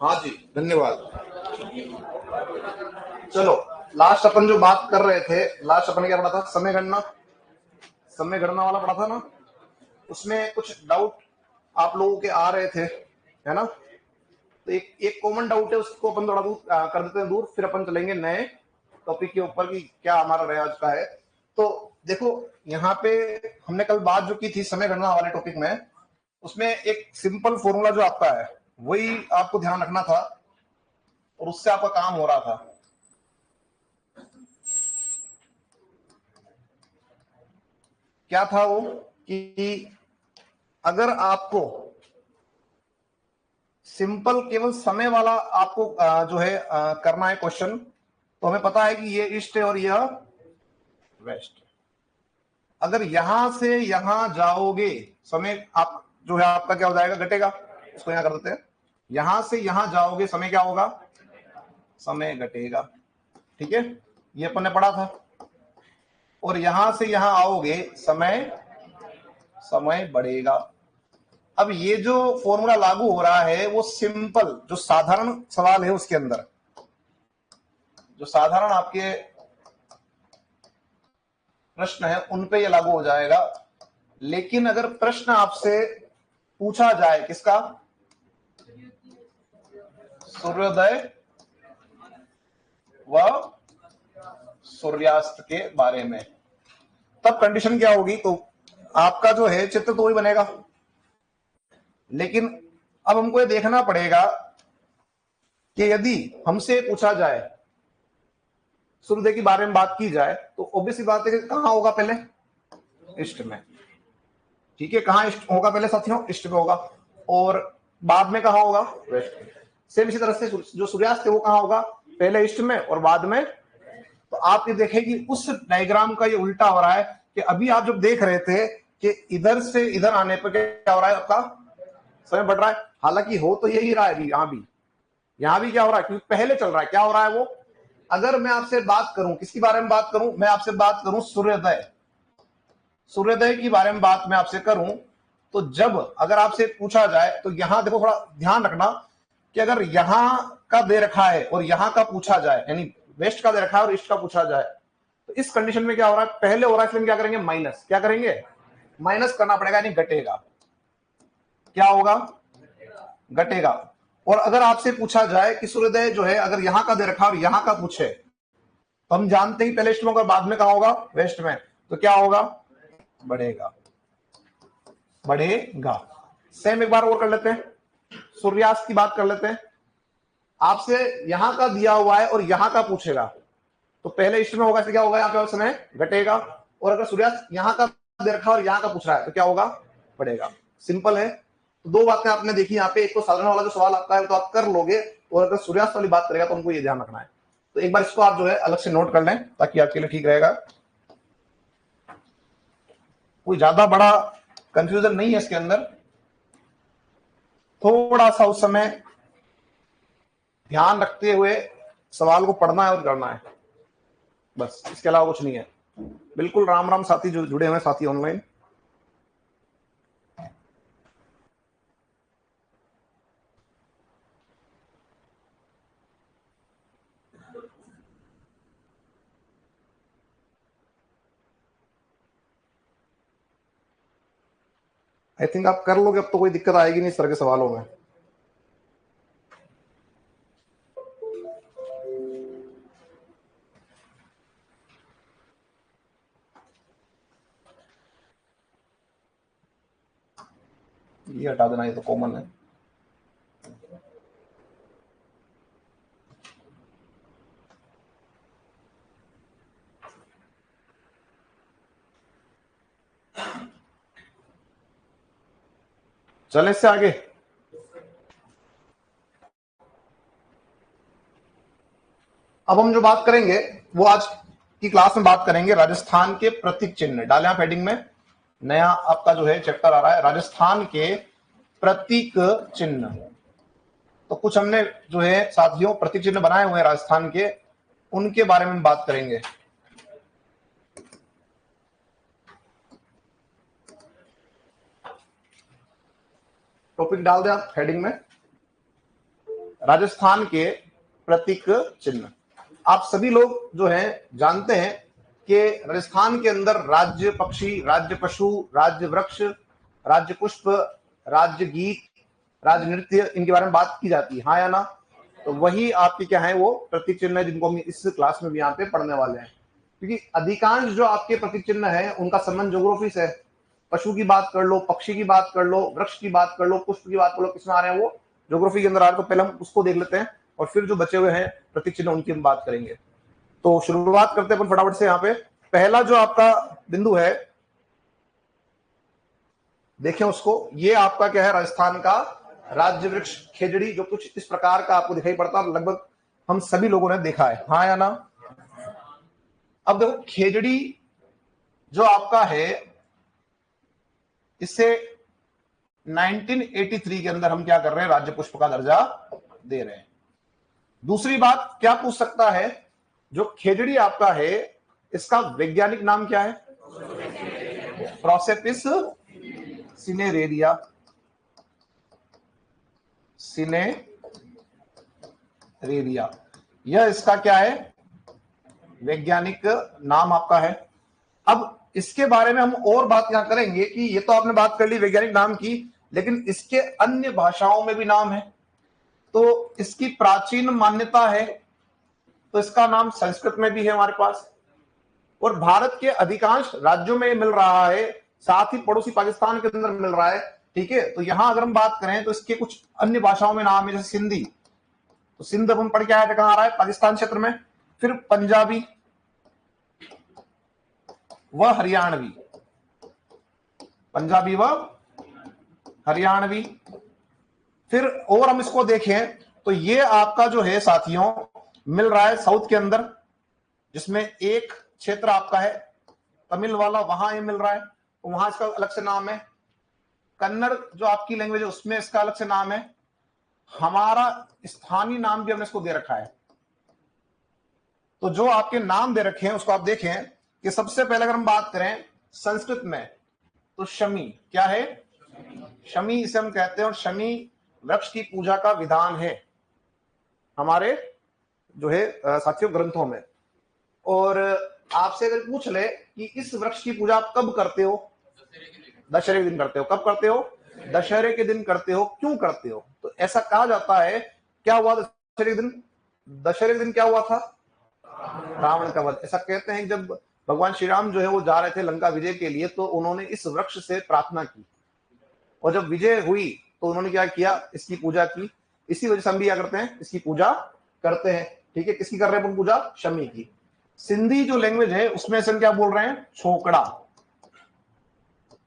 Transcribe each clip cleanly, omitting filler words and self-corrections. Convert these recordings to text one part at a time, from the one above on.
हाँ जी, धन्यवाद। चलो, लास्ट अपन जो बात कर रहे थे, लास्ट अपन ने क्या पढ़ा था? समय गणना। समय गणना वाला पढ़ा था ना? उसमें कुछ डाउट आप लोगों के आ रहे थे, है ना? तो एक एक कॉमन डाउट है, उसको अपन थोड़ा दूर कर देते हैं दूर, फिर अपन चलेंगे नए टॉपिक के ऊपर कि क्या हमारा रहे आज का है। तो देखो, यहाँ पे हमने कल बात जो की थी समय गणना वाले टॉपिक में, उसमें एक सिंपल फॉर्मूला जो आपका है वही आपको ध्यान रखना था, और उससे आपका काम हो रहा था। क्या था वो? कि अगर आपको सिंपल केवल समय वाला आपको जो है करना है क्वेश्चन, तो हमें पता है कि ये ईस्ट है और यह वेस्ट। अगर यहां से यहां जाओगे, समय आप जो है आपका क्या हो जाएगा? घटेगा। इसको यहां कर देते हैं। यहां से यहां जाओगे, समय क्या होगा? समय घटेगा। ठीक है, ये अपन ने पढ़ा था। और यहां से यहां आओगे, समय समय बढ़ेगा। अब ये जो फॉर्मूला लागू हो रहा है वो सिंपल जो साधारण सवाल है उसके अंदर, जो साधारण आपके प्रश्न है उन पे ये लागू हो जाएगा। लेकिन अगर प्रश्न आपसे पूछा जाए किसका? सूर्योदय व सूर्यास्त के बारे में, तब कंडीशन क्या होगी? तो आपका जो है चित्र तो वही बनेगा, लेकिन अब हमको ये देखना पड़ेगा कि यदि हमसे पूछा जाए, सूर्योदय के बारे में बात की जाए, तो ऑब्वियसली बात है कि कहां होगा? पहले ईस्ट में। ठीक है, कहां ईस्ट होगा? पहले साथियों ईस्ट में होगा, और बाद में कहां होगा? वेस्ट में। सेम इसी तरह से जो सूर्यास्त है वो कहां होगा? पहले ईस्ट में और बाद में। तो आप ये देखें कि उस डायग्राम का ये उल्टा हो रहा है, कि अभी आप जब देख रहे थे कि इधर से इधर आने पर क्या हो रहा है? आपका समय बढ़ रहा है। हालांकि हो तो यही रहा है अभी, यहां भी क्या हो रहा है? क्योंकि पहले चल रहा है। क्या हो रहा है वो? अगर मैं आपसे बात करूं, किसके बारे में बात करूं? मैं आपसे बात करूं सूर्योदय, सूर्योदय के बारे में बात मैं आपसे करूं, तो जब अगर आपसे पूछा जाए, तो यहां देखो, थोड़ा ध्यान रखना कि अगर यहां का दे रखा है और यहां का पूछा जाए, यानी वेस्ट का दे रखा है और ईस्ट का पूछा जाए, तो इस कंडीशन में क्या हो रहा है? पहले हो रहा है, इसलिए क्या करेंगे? माइनस। क्या करेंगे? माइनस करना पड़ेगा, यानी घटेगा। क्या होगा? घटेगा। और अगर आपसे पूछा जाए कि सूर्योदय जो है अगर यहां का दे रखा और यहां का पूछे, तो हम जानते ही पहले ईस्ट में होगा, बाद में कहा होगा? वेस्ट में। तो क्या होगा? बढ़ेगा, बढ़ेगा। सेम एक बार और कर लेते हैं, सूर्यास्त की बात कर लेते हैं। आपसे यहां का दिया हुआ है और यहां का पूछेगा, तो पहले ईस्ट में होगा, इससे क्या होगा? यहाँ पे समय घटेगा। और अगर सूर्यास्त यहां का दे रखा और यहां का पूछ रहा है, तो क्या होगा? बढ़ेगा। सिंपल है। तो दो बातें आपने देखी यहाँ पे, एक तो साधारण वाला जो सवाल आपका है तो आप कर लोगे, और अगर सूर्यास्त वाली बात करेगा तो उनको ये ध्यान रखना है। तो एक बार इसको आप जो है अलग से नोट कर लें, ताकि आपके लिए ठीक रहेगा। कोई ज्यादा बड़ा कंफ्यूजन नहीं है इसके अंदर। थोड़ा सा उस समय ध्यान रखते हुए सवाल को पढ़ना है और करना है, बस, इसके अलावा कुछ नहीं है। बिल्कुल। राम राम साथी जो जुड़े हुए साथी ऑनलाइन। आई थिंक आप कर लोगे, अब तो कोई दिक्कत आएगी नहीं इस तरह के सवालों में। ये हटा देना, ये तो कॉमन है। चले इससे आगे। अब हम जो बात करेंगे वो आज की क्लास में बात करेंगे राजस्थान के प्रतीक चिन्ह। डालें आप हेडिंग में, नया आपका जो है चैप्टर आ रहा है, राजस्थान के प्रतीक चिन्ह। तो कुछ हमने जो है साथियों प्रतीक चिन्ह बनाए हुए हैं राजस्थान के, उनके बारे में बात करेंगे। टॉपिक डाल दें आप हेडिंग में। राजस्थान के प्रतीक चिन्ह। आप सभी लोग जो हैं जानते हैं कि राजस्थान के अंदर राज्य पक्षी, राज्य पशु, राज्य वृक्ष, राज्य पुष्प, राज्य गीत, राज्य नृत्य, इनके बारे में बात की जाती है, हाँ या ना? तो वही आपके क्या है, वो प्रतीक चिन्ह है जिनको हम इस क्लास में भी यहाँ पे पढ़ने वाले हैं। क्योंकि अधिकांश जो आपके प्रतीक चिन्ह है उनका संबंध ज्योग्राफी से है। पशु की बात कर लो, पक्षी की बात कर लो, वृक्ष की बात कर लो, पुष्प की बात कर लो, किसमें आ रहे हैं वो ज्योग्राफी के अंदर आ रहे हैं। तो पहले हम उसको देख लेते हैं और फिर जो बचे हुए हैं प्रतीक चिन्ह उनकी हम बात करेंगे। तो शुरुआत करते हैं अपन फटाफट से। यहाँ पे पहला जो आपका बिंदु है, देखें उसको, ये आपका क्या है, राजस्थान का राज्य वृक्ष खेजड़ी, जो कुछ इस प्रकार का आपको दिखाई पड़ता है। लगभग हम सभी लोगों ने देखा है, हाँ या ना? अब देखो खेजड़ी जो आपका है, इससे 1983 के अंदर हम क्या कर रहे हैं, राज्य पुष्प का दर्जा दे रहे हैं। दूसरी बात क्या पूछ सकता है, जो खेजड़ी आपका है इसका वैज्ञानिक नाम क्या है? प्रोसेपिस सिनेरेरिया। सिनेरेरिया, यह इसका क्या है, वैज्ञानिक नाम आपका है। अब इसके बारे में हम और बात यहां करेंगे कि ये तो आपने बात कर ली वैज्ञानिक नाम की, लेकिन इसके अन्य भाषाओं में भी नाम है। तो इसकी प्राचीन मान्यता है, तो इसका नाम संस्कृत में भी है हमारे पास, और भारत के अधिकांश राज्यों में मिल रहा है, साथ ही पड़ोसी पाकिस्तान के अंदर मिल रहा है। ठीक है, तो यहां अगर हम बात करें तो इसके कुछ अन्य भाषाओं में नाम है, जैसे सिंधी, तो सिंध हम पढ़ के आए थे, कहां आ रहा है, पाकिस्तान क्षेत्र में। फिर पंजाबी व हरियाणवी, पंजाबी व हरियाणवी। फिर और हम इसको देखें तो ये आपका जो है साथियों मिल रहा है साउथ के अंदर, जिसमें एक क्षेत्र आपका है तमिल वाला, वहां ये मिल रहा है, तो वहां इसका अलग से नाम है। कन्नड़ जो आपकी लैंग्वेज है उसमें इसका अलग से नाम है। हमारा स्थानीय नाम भी हमने इसको दे रखा है। तो जो आपके नाम दे रखे हैं उसको आप देखें कि सबसे पहले अगर हम बात करें संस्कृत में, तो शमी क्या है, शमी इसे हम कहते हैं, और शमी वृक्ष की पूजा का विधान है हमारे जो है साथियों ग्रंथों में। और आपसे अगर पूछ ले कि इस वृक्ष की पूजा आप कब करते हो, दशहरे के दिन करते हो। कब करते हो? दशहरे के दिन करते हो। क्यों करते हो? तो ऐसा कहा जाता है, क्या हुआ दशहरे के दिन? दशहरे के दिन क्या हुआ था? रावण का वध। ऐसा कहते हैं जब भगवान श्री राम जो है वो जा रहे थे लंका विजय के लिए, तो उन्होंने इस वृक्ष से प्रार्थना की, और जब विजय हुई तो उन्होंने क्या किया, इसकी पूजा की। इसी वजह से हम भी क्या करते हैं, इसकी पूजा करते हैं। ठीक है, किसकी कर रहे हैं पूजा? शमी की। सिंधी जो लैंग्वेज है उसमें से हम क्या बोल रहे हैं? छोकड़ा,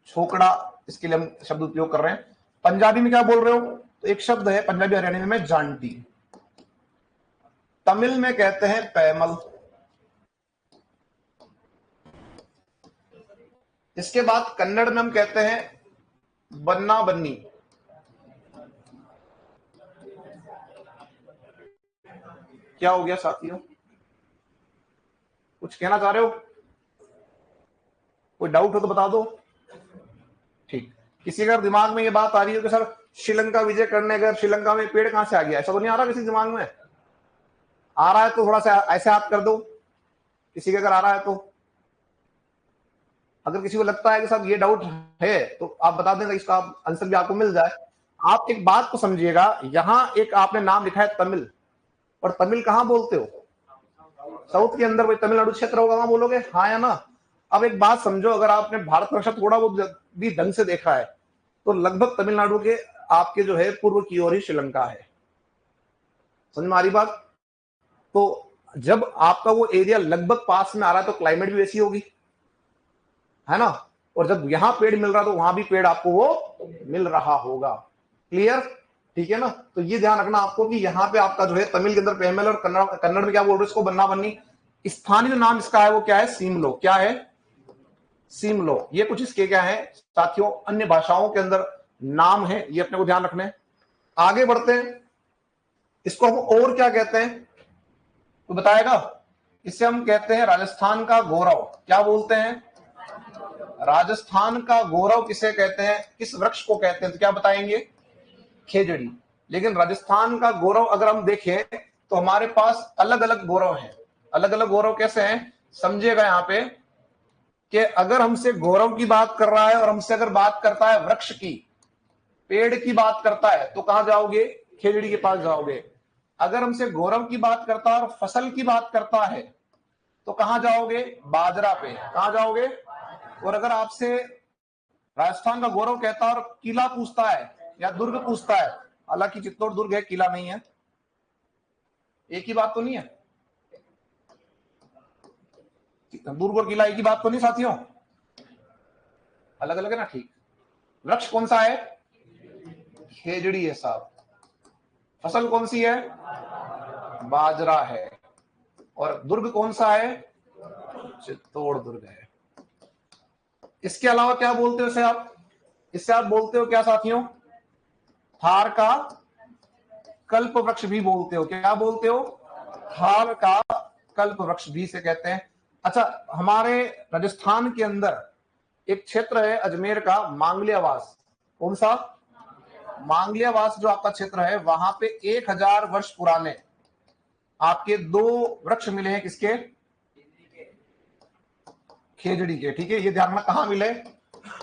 छोकड़ा इसके लिए हम शब्द उपयोग कर रहे हैं। पंजाबी में क्या बोल रहे हो? तो एक शब्द है पंजाबी हरियाणवी में जानटी। तमिल में कहते हैं पैमल। इसके बाद कन्नड़ में हम कहते हैं बन्ना बन्नी। क्या हो गया साथियों, कुछ कहना चाह रहे हो? कोई डाउट हो तो बता दो। ठीक, किसी अगर दिमाग में ये बात आ रही हो कि सर श्रीलंका विजय करने गए, श्रीलंका में पेड़ कहां से आ गया, ऐसा तो नहीं आ रहा किसी दिमाग में? आ रहा है तो थोड़ा सा ऐसे हाथ कर दो, किसी का अगर आ रहा है तो। अगर किसी को लगता है कि साहब ये डाउट है तो आप बता देंगे, इसका आंसर भी आपको मिल जाए। आप एक बात को समझिएगा, यहां एक आपने नाम लिखा है तमिल, और तमिल कहां बोलते हो? साउथ के अंदर, वही तमिलनाडु क्षेत्र होगा, वहां बोलोगे, हाँ या ना? अब एक बात समझो, अगर आपने भारत वर्ष थोड़ा वो भी ढंग से देखा है तो लगभग तमिलनाडु के आपके जो है पूर्व की ओर ही श्रीलंका है। समझ में आ रही बात? तो जब आपका वो एरिया लगभग पास में आ रहा है तो क्लाइमेट भी वैसी होगी, है ना? और जब यहां पेड़ मिल रहा है तो वहां भी पेड़ आपको वो मिल रहा होगा। क्लियर? ठीक है ना? तो ये ध्यान रखना आपको कि यहाँ पे आपका जो है तमिल के अंदर पेमल, और कन्नड़ में क्या बोल रहे हैं इसको? बन्ना बन्नी। स्थानीय नाम इसका है वो क्या है? सीमलो। क्या है? सीमलो। ये कुछ इसके क्या है साथियों अन्य भाषाओं के अंदर नाम है, ये अपने को ध्यान रखना है। आगे बढ़ते हैं, इसको हम और क्या कहते हैं तो बताएगा? इसे हम कहते हैं राजस्थान का गौरव। क्या बोलते हैं? राजस्थान का गौरव किसे कहते हैं, किस वृक्ष को कहते हैं? तो क्या बताएंगे? खेजड़ी। लेकिन राजस्थान का गौरव अगर हम देखें तो हमारे पास अलग अलग गौरव हैं। अलग अलग गौरव कैसे हैं समझिएगा यहाँ पे, कि अगर हमसे गौरव की बात कर रहा है और हमसे अगर बात करता है वृक्ष की, पेड़ की बात करता है, तो कहां जाओगे? खेजड़ी के पास जाओगे। अगर हमसे गौरव की बात करता है और फसल की बात करता है तो कहां जाओगे? बाजरा पे। कहां जाओगे? और अगर आपसे राजस्थान का गौरव कहता है और किला पूछता है या दुर्ग पूछता है, हालांकि चित्तौड़ दुर्ग है, किला नहीं है, एक ही बात तो नहीं है, दुर्ग और किला एक ही बात तो नहीं साथियों, अलग अलग है ना। ठीक, वृक्ष कौन सा है? खेजड़ी है साहब। फसल कौन सी है? बाजरा है। और दुर्ग कौन सा है? चित्तौड़ दुर्ग है। इसके अलावा क्या बोलते हो इसे आप? इससे आप बोलते हो क्या साथियों? थार का कल्प वृक्ष भी बोलते हो। क्या बोलते हो? थार का कल्प वृक्ष भी से कहते हैं। अच्छा, हमारे राजस्थान के अंदर एक क्षेत्र है अजमेर का, मांगलियावास। कौन सा? मांगलियावास जो आपका क्षेत्र है, वहां पे 1000 वर्ष पुराने आपके 2 वृक्ष मिले हैं। किसके? खेजड़ी के। ठीक है, ये ध्यान में कहां मिले?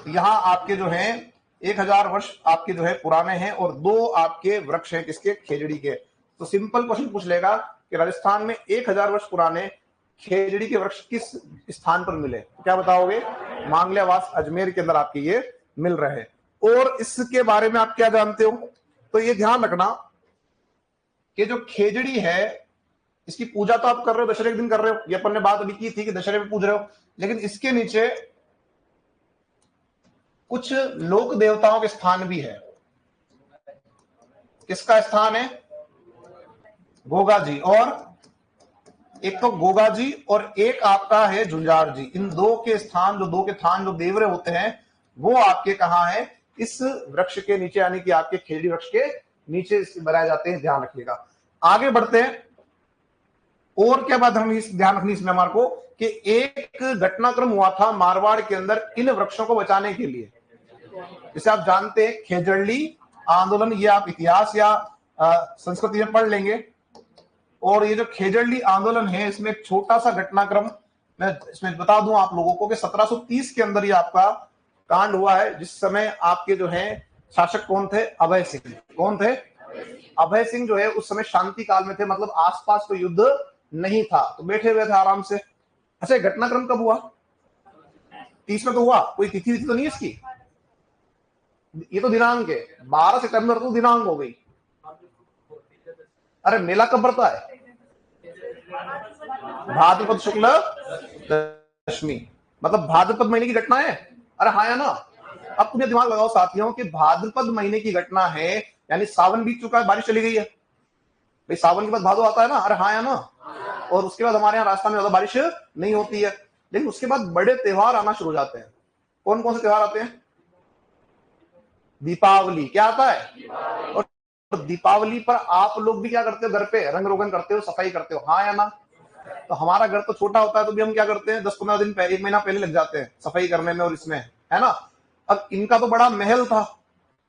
यहां आपके जो है 1000 वर्ष आपके जो है पुराने हैं और 2 आपके वृक्ष हैं। किसके? खेजड़ी के। तो सिंपल क्वेश्चन पूछ लेगा कि राजस्थान में 1000 वर्ष पुराने खेजड़ी के वृक्ष किस स्थान पर मिले, तो क्या बताओगे? मांगलियावास अजमेर के अंदर आपके ये मिल रहे हैं। और इसके बारे में आप क्या जानते हो? तो ये ध्यान रखना कि जो खेजड़ी है, इसकी पूजा तो आप कर रहे हो, दशहरे के दिन कर रहे हो, ये अपन ने बात अभी की थी कि दशहरे में पूज रहे हो, लेकिन इसके नीचे कुछ लोक देवताओं के स्थान भी है। किसका स्थान है? गोगा जी। और एक तो गोगा जी और एक आपका है झुंझार जी। इन 2 के स्थान, जो 2 के थान जो देवरे होते हैं, वो आपके कहां है? इस वृक्ष के नीचे, यानी कि आपके खेजड़ी वृक्ष के नीचे बनाए जाते हैं। ध्यान रखिएगा। आगे बढ़ते हैं। और क्या बात हम इस ध्यान रखनी इसमें हमारे को, कि एक घटनाक्रम हुआ था मारवाड़ के अंदर इन वृक्षों को बचाने के लिए। जैसे आप जानते हैं खेजड़ली आंदोलन, ये आप इतिहास या संस्कृति में पढ़ लेंगे। और ये जो खेजड़ली आंदोलन है, इसमें एक छोटा सा घटनाक्रम मैं इसमें बता दूं आप लोगों को कि 1730 के अंदर ये आपका कांड हुआ है, जिस समय आपके जो है शासक कौन थे? अभय सिंह। कौन थे? अभय सिंह जो है उस समय शांति काल में थे, मतलब आसपास कोई युद्ध नहीं था, तो बैठे हुए थे आराम से। अच्छा, घटनाक्रम कब हुआ? 30 में तो हुआ, कोई तिथि तो नहीं इसकी, ये तो दिनांक है, 12 सितंबर तो दिनांक हो गई। अरे मेला कब पड़ता है? भाद्रपद शुक्ल दशमी, मतलब भाद्रपद महीने की घटना है। अरे हाँ या ना? अब तुम्हें दिमाग लगाओ साथियों कि भाद्रपद महीने की घटना है, यानी सावन बीत चुका है, बारिश चली गई है भाई, सावन के बाद भादो आता है ना। अरे हाँ या ना? और उसके बाद हमारे यहाँ राजस्थान में ज्यादा बारिश नहीं होती है, लेकिन उसके बाद बड़े त्योहार आना शुरू हो जाते हैं। कौन कौन से त्योहार आते हैं? दीपावली। क्या आता है? और दीपावली पर आप लोग भी क्या करते हो? घर पे रंग रोगन करते हो, सफाई करते हो, हाँ या ना? तो हमारा घर तो छोटा होता है, तो भी हम क्या करते हैं, 10-15 दिन पहले, 1 महीना पहले लग जाते हैं सफाई करने में और इसमें, है ना। अब इनका तो बड़ा महल था,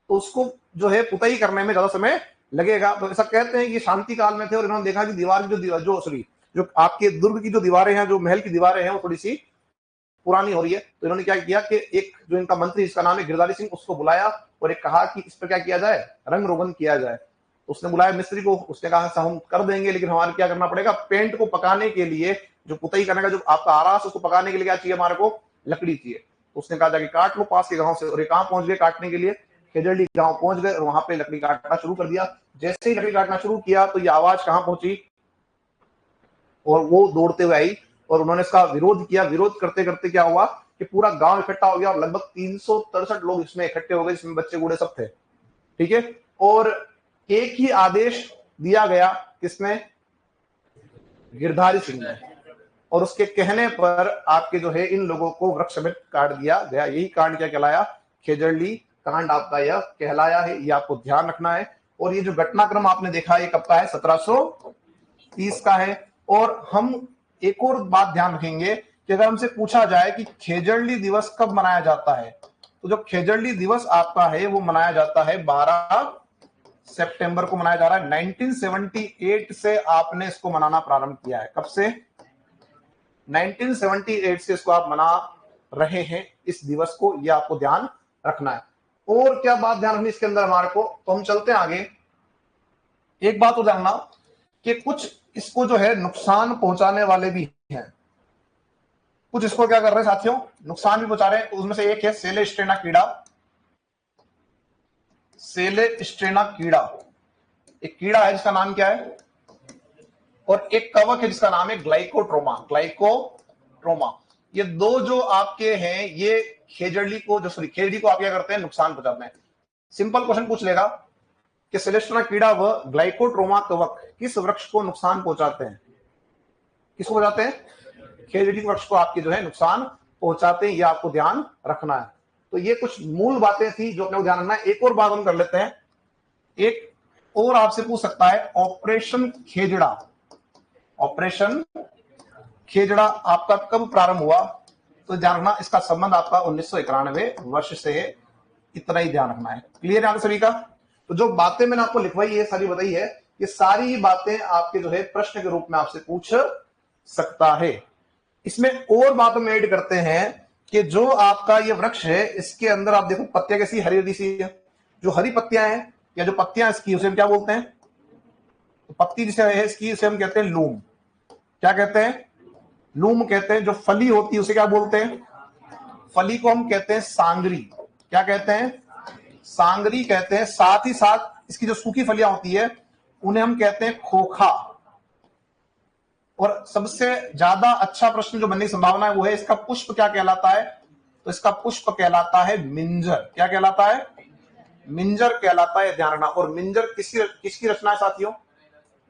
तो उसको जो है पुताई करने में ज्यादा समय लगेगा। तो ऐसा कहते हैं कि शांति काल में थे और इन्होंने देखा कि दीवार की जो आपके दुर्ग की जो दीवारें हैं, जो महल की दीवारें हैं, वो थोड़ी सी पुरानी हो रही है। तो इन्होंने क्या किया कि एक जो इनका मंत्री, इसका नाम है गिरधारी सिंह, उसको बुलाया और एक कहा कि इस पर क्या किया जाए? रंग रोगन किया जाए। तो उसने बुलाया मिस्त्री को, उसने कहा हम कर देंगे, लेकिन हमारे क्या करना पड़ेगा? पेंट को पकाने के लिए, जो पुताई करने का जो आपका आरास, उसको पकाने के लिए क्या चाहिए हमारे को? लकड़ी चाहिए। तो उसने कहा जाके काट लो पास के गांव से। और ये कहां पहुंच गए काटने के लिए? खेजड़ी गांव पहुंच गए और वहां पे लकड़ी काटना शुरू कर दिया। जैसे ही लकड़ी काटना शुरू किया तो ये आवाज कहां पहुंची? और वो दौड़ते हुए आई और उन्होंने इसका विरोध किया। विरोध करते करते क्या हुआ कि पूरा गांव इकट्ठा हो गया और लगभग 363 लोग इसमें इकट्ठे हो गए, जिसमें बच्चे बूढ़े सब थे। ठीक है, और एक ही आदेश दिया गया, किसने? गिरधारी सिंह ने। और उसके कहने पर आपके जो है इन लोगों को वृक्ष में काट दिया गया। यही कांड क्या कहलाया? खेजड़ली कांड आपका यह कहलाया है, ये आपको ध्यान रखना है। और ये जो घटनाक्रम आपने देखा है, कब का है? 1730 का है। और हम एक और बात ध्यान रखेंगे कि अगर हमसे पूछा जाए कि खेजड़ली दिवस कब मनाया जाता है, तो जो खेजड़ली दिवस आपका है वो मनाया जाता है 12 सितंबर को मनाया जा रहा है। 1978 से आपने इसको मनाना प्रारंभ किया है। कब से? 1978 से इसको आप मना रहे हैं इस दिवस को, ये आपको ध्यान रखना है। और क्या बात ध्यान रखनी इसके अंदर हमारे को, तो हम चलते हैं आगे। एक बात तो जानना कि कुछ इसको जो है नुकसान पहुंचाने वाले भी हैं, कुछ इसको क्या कर रहे हैं साथियों, नुकसान भी पहुंचा रहे हैं। उसमें से एक है सेलेस्ट्रेना कीड़ा। सेलेस्ट्रेना कीड़ा एक कीड़ा है जिसका नाम क्या है, और एक कवक है जिसका नाम है ग्लाइकोट्रोमा। ग्लाइकोट्रोमा, ये दो जो आपके हैं, ये खेजड़ी को आप क्या करते हैं, नुकसान पहुंचाते हैं। सिंपल क्वेश्चन पूछ लेगा कि सेलेस्ट्रेना कीड़ा व ग्लाइकोट्रोमा कवक किस वृक्ष को नुकसान पहुंचाते हैं? किसको पहुंचाते हैं? खेजड़ी वृक्ष को आपके जो है नुकसान पहुंचाते हैं, ये आपको ध्यान रखना है। तो ये कुछ मूल बातें थी जो अपने को ध्यान रखना है। एक और बात हम कर लेते हैं, एक और आपसे पूछ सकता है, ऑपरेशन खेजड़ा। ऑपरेशन खेजड़ा आपका कब प्रारंभ हुआ? तो ध्यान रखना इसका संबंध आपका 1991 वर्ष से है, इतना ही ध्यान रखना है। क्लियर है सभी का? तो जो बातें मैंने आपको लिखवाई है, सारी बताई है, ये सारी ही बातें आपके जो है प्रश्न के रूप में आपसे पूछ सकता है। इसमें और बात हम ऐड करते हैं कि जो आपका ये वृक्ष है, इसके अंदर आप देखो पत्तियां कैसी हरी हरी सी है। जो हरी पत्तियां हैं या जो पत्तियां इसकी, उसे हम क्या बोलते हैं? तो पत्ती जिसे है इसकी, उसे हम कहते हैं लूम। क्या कहते हैं? लूम कहते हैं। जो फली होती है उसे क्या बोलते हैं? फली को हम कहते हैं सांगरी। क्या कहते हैं? सांगरी कहते हैं। साथ ही साथ इसकी जो सूखी फलियां होती है उन्हें हम कहते हैं खोखा। और सबसे ज्यादा अच्छा प्रश्न जो बनने की संभावना है वो है, इसका पुष्प क्या कहलाता है? तो इसका पुष्प कहलाता है मिंजर। क्या कहलाता है? मिंजर कहलाता है, ध्यान रखना। और मिंजर किसकी रचना है साथियों?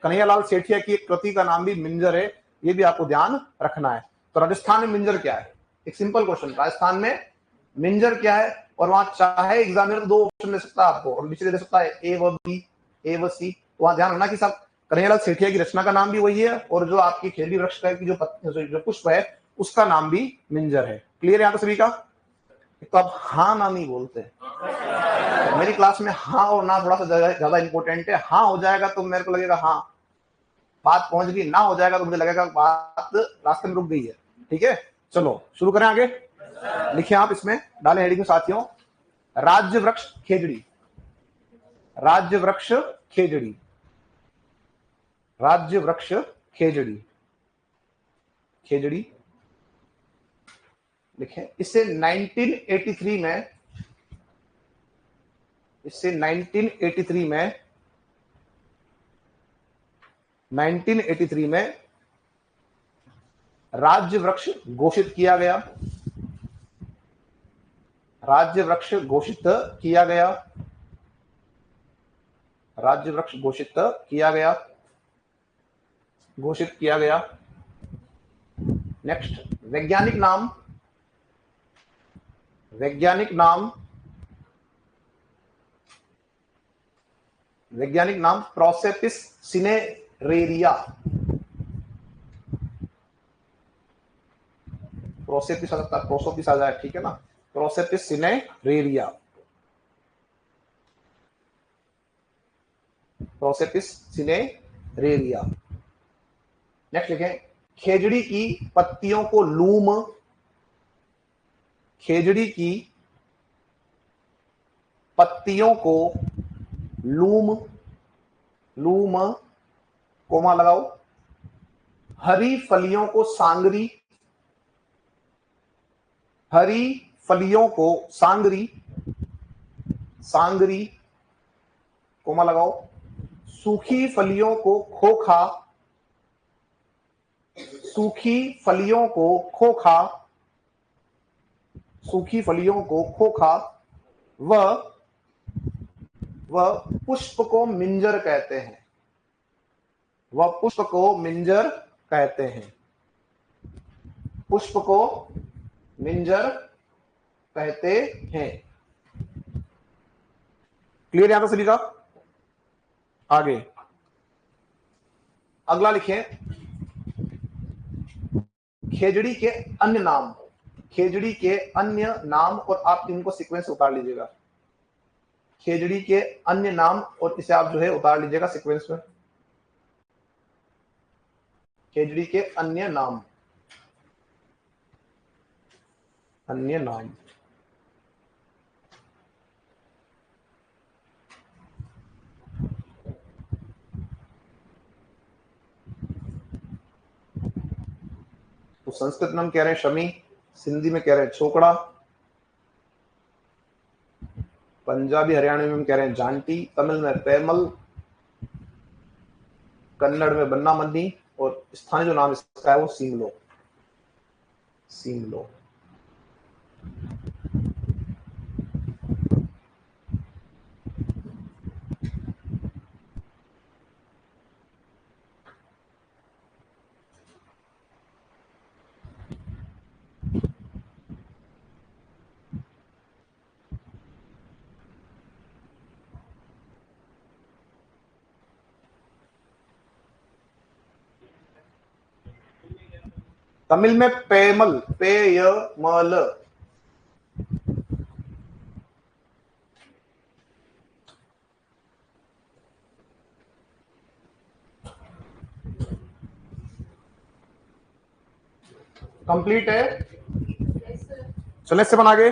कन्हैयालाल सेठिया की एक कृति का नाम भी मिंजर है, ये भी आपको ध्यान रखना है। तो राजस्थान में मिंजर क्या है? एक सिंपल क्वेश्चन, राजस्थान में मिंजर क्या है? और वहां चाहे एग्जामिनर दो ऑप्शन दे सकता है आपको, और नीचे दे सकता है ए व बी, ए व सी। तो वहां ध्यान रखना कि सब कन्हैयालाल सेठिया की रचना का नाम भी वही है, और जो आपकी खेजड़ी वृक्ष का की जो पुष्प है उसका नाम भी मिंजर है। क्लियर है यहाँ तो सभी का? तो आप हाँ ना नहीं बोलते। तो मेरी क्लास में हाँ और ना थोड़ा सा ज्यादा इंपॉर्टेंट है। हाँ हो जाएगा तो मेरे को लगेगा हाँ बात पहुंच गई, ना हो जाएगा तो मुझे लगेगा बात रास्ते में रुक गई है। ठीक है, चलो शुरू करें आगे। लिखिए आप, इसमें डालें हेडिंग साथियों, राज्य वृक्ष खेजड़ी। राज्य वृक्ष खेजड़ी। राज्य वृक्ष खेजड़ी। खेजड़ी लिखें। इससे 1983 में, इससे 1983 में 1983 में राज्य वृक्ष घोषित किया गया। राज्य वृक्ष घोषित किया गया। राज्य वृक्ष घोषित किया गया। घोषित किया गया। नेक्स्ट, वैज्ञानिक नाम। वैज्ञानिक नाम। वैज्ञानिक नाम प्रोसेपिस सिनेरेरिया। प्रोसेपिस आ सकता है, प्रोसोपिस आ जाए, ठीक है ना। प्रोसेपिस सिनेरेरिया। प्रोसेपिस सिनेरेरिया। नेक्स्ट लिखें, खेजड़ी की पत्तियों को लूम। खेजड़ी की पत्तियों को लूम। लूम कोमा लगाओ। हरी फलियों को सांगरी। हरी फलियों को सांगरी। सांगरी कोमा लगाओ। सूखी फलियों को खोखा। सूखी फलियों को खोखा। सूखी फलियों को खोखा। वह पुष्प को मिंजर कहते हैं। वह पुष्प को मिंजर कहते हैं। पुष्प को मिंजर कहते हैं। क्लियर यहां पर सभी का? आगे अगला लिखें, खेजड़ी के अन्य नाम। खेजड़ी के अन्य नाम, और आप इनको सीक्वेंस उतार लीजिएगा। खेजड़ी के अन्य नाम, और इसे आप जो है उतार लीजिएगा सीक्वेंस में। खेजड़ी के अन्य नाम, अन्य नाम। तो संस्कृत में हम कह रहे हैं शमी, सिंधी में कह रहे हैं छोकड़ा, पंजाबी हरियाणवी में हम कह रहे हैं जानटी, तमिल में पैमल, कन्नड़ में बन्ना मन्नी, और स्थानीय जो नाम इसका है वो सीमलो, सीमलो। तमिल में पेमल, पेयमल। कंप्लीट है। चले से बना के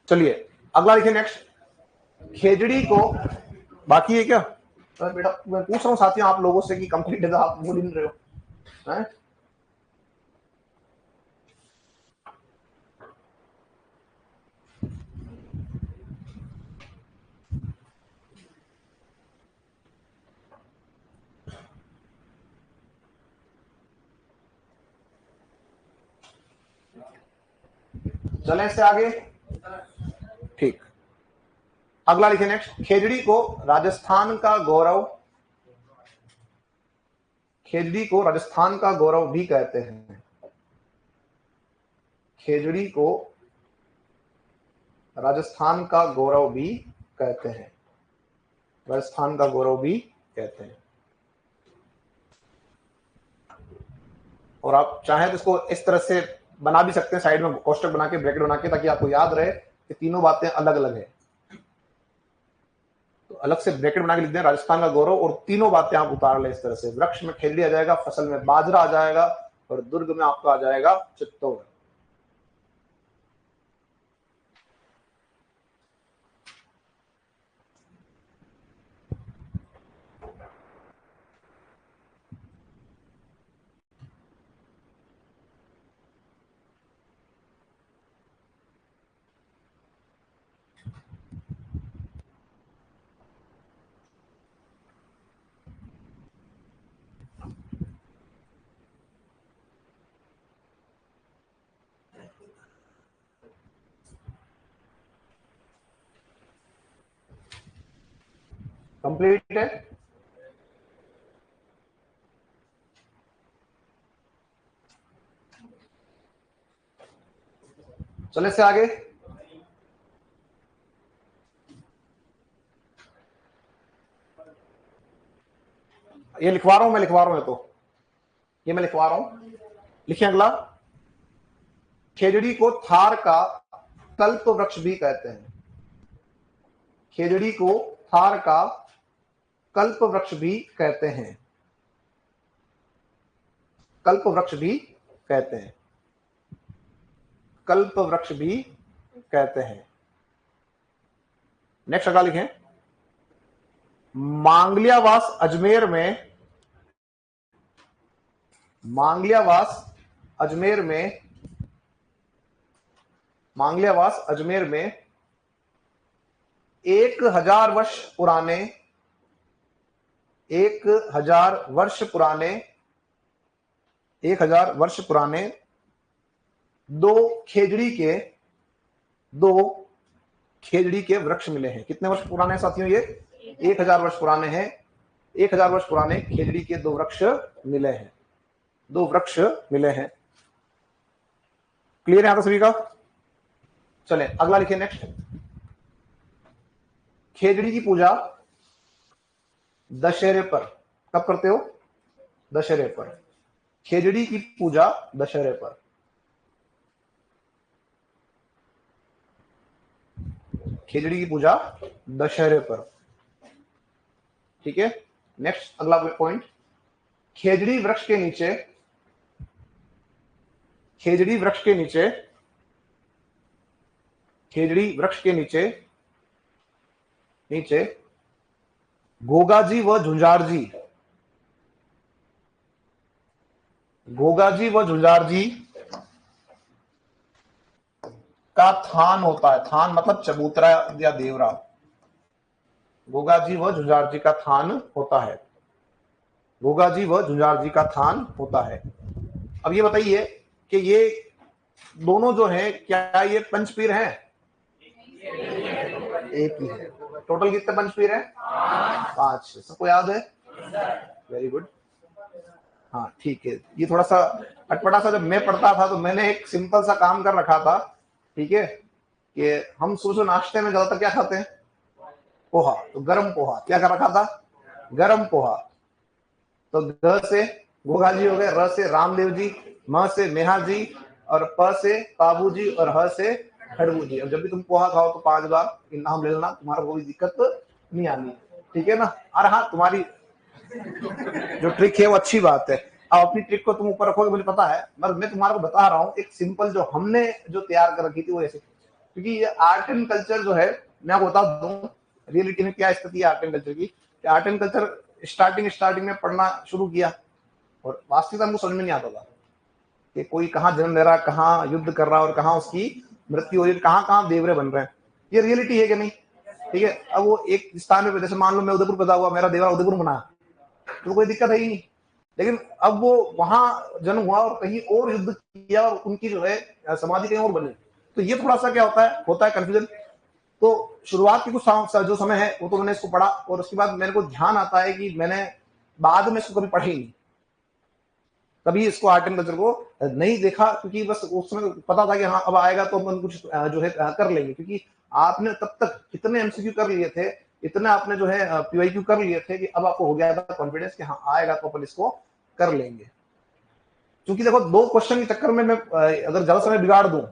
चलिए अगला लिखिए नेक्स्ट। खेजड़ी को, बाकी है क्या? बेटा मैं पूछ रहा हूँ साथियों आप लोगों से कि कंप्लीट है, आप बोल नहीं रहे हो हैं? चले इससे आगे। ठीक, अगला लिखिए नेक्स्ट। खेजड़ी को राजस्थान का गौरव, खेजड़ी को राजस्थान का गौरव भी कहते हैं। खेजड़ी को राजस्थान का गौरव भी कहते हैं, राजस्थान का गौरव भी कहते हैं। और आप चाहें तो इसको इस तरह से बना भी सकते हैं, साइड में कोष्टक बना के, ब्रैकेट बना के, ताकि आपको याद रहे कि तीनों बातें अलग अलग है। तो अलग से ब्रैकेट बना के लिख दें राजस्थान का गौरव, और तीनों बातें आप उतार लें इस तरह से। वृक्ष में खेजड़ी आ जाएगा, फसल में बाजरा आ जाएगा, और दुर्ग में आपका आ जाएगा चित्तौड़। कंप्लीट है। चले से आगे। ये लिखवा रहा हूं मैं, लिखवा रहा हूं, तो ये मैं लिखवा रहा हूं। लिखिए अगला। खेजड़ी को थार का कल्प वृक्ष भी कहते हैं। खेजड़ी को थार का कल्प वृक्ष भी कहते हैं, कल्प वृक्ष भी कहते हैं, कल्प वृक्ष भी कहते हैं। नेक्स्ट अगला लिखें। मांगलियावास अजमेर में, मांगलियावास अजमेर में, मांगलियावास अजमेर में 1000 वर्ष पुराने, 1000 वर्ष पुराने, 1000 वर्ष पुराने दो खेजड़ी के वृक्ष मिले हैं। कितने वर्ष पुराने हैं साथियों? ये 1000 वर्ष पुराने हैं। 1000 वर्ष पुराने खेजड़ी के 2 वृक्ष मिले हैं, 2 वृक्ष मिले हैं। क्लियर है यहां तो सभी का? चले अगला लिखिए नेक्स्ट। खेजड़ी की पूजा दशहरे पर कब करते हो? दशहरे पर। खेजड़ी की पूजा दशहरे पर। खेजड़ी की पूजा दशहरे पर। ठीक है, नेक्स्ट अगला पॉइंट, खेजड़ी वृक्ष के नीचे, खेजड़ी वृक्ष के नीचे, खेजड़ी वृक्ष के नीचे नीचे गोगाजी व झुंझारजी, गोगाजी व झुंझारजी का थान होता है। थान मतलब चबूतरा या देवरा। गोगाजी व झुंझारजी का थान होता है, गोगाजी व झुंझारजी का थान होता है। अब ये बताइए कि ये दोनों जो हैं क्या ये पंचपीर हैं? एक ही है। टोटल कितने पंचपीर हैं? 5। सबको याद है? Very good. हाँ ठीक है, ये थोड़ा सा अटपटा सा जब मैं पढ़ता था तो मैंने एक सिंपल सा काम कर रखा था। ठीक है, कि हम सुबह नाश्ते में ज्यादातर क्या खाते हैं? पोहा। तो गरम पोहा क्या कर रखा था? गरम पोहा। तो ग से गोगा जी हो गए, र से रामदेव जी, म से मेहा जी, और प से बाबू जी, और ह से खड़बू जी। अब जब भी तुम पोहा खाओ तो 5 बार नाम ले लेना, तुम्हारा कोई दिक्कत नहीं आनी। ठीक है ना? और हाँ, तुम्हारी जो ट्रिक है वो अच्छी बात है। अब अपनी ट्रिक को तुम ऊपर रखोगे मुझे पता है, मगर मैं तुम्हारे को बता रहा हूँ एक सिंपल जो हमने जो तैयार कर रखी थी वो ऐसे। क्योंकि ये आर्ट एंड कल्चर जो है, मैं आपको बता दूं रियलिटी में क्या स्थिति है आर्ट एंड कल्चर की। आर्ट एंड कल्चर स्टार्टिंग में पढ़ना शुरू किया और वास्तविकता हमको समझ में नहीं आता था कि कोई कहाँ जन्म ले रहा है, कहाँ युद्ध कर रहा है और कहाँ उसकी मृत्यु हो रही है, कहाँ कहाँ देवरे बन रहे हैं। ये रियलिटी है कि नहीं? ठीक है, अब वो एक स्थान पे, जैसे मान लो मैं उदयपुर पैदा हुआ, मेरा देवरा उदयपुर बना, तो कोई दिक्कत है ही नहीं। लेकिन अब वो वहां जन्म हुआ और कहीं और युद्ध किया और उनकी जो है समाधि कहीं और बनी, तो ये थोड़ा सा क्या होता है कंफ्यूजन। तो शुरुआत की कुछ जो समय है वो तो मैंने इसको पढ़ा, और उसके बाद मेरे को ध्यान आता है कि मैंने बाद में इसको कभी पढ़ी नहीं, कभी इसको आर्ट एंड कल्चर को नहीं देखा, क्योंकि बस उस समय पता था कि हाँ अब आएगा तो अपन कुछ जो है कर लेंगे। क्योंकि आपने तब तक कितने एमसीक्यू कर लिए थे, इतने आपने जो है पीवाईक्यू कर लिए थे कि अब आपको हो गया था कॉन्फिडेंस कि हाँ आएगा तो अपन इसको कर लेंगे। क्योंकि देखो 2 क्वेश्चन के चक्कर में मैं अगर ज्यादा समय बिगाड़ दूं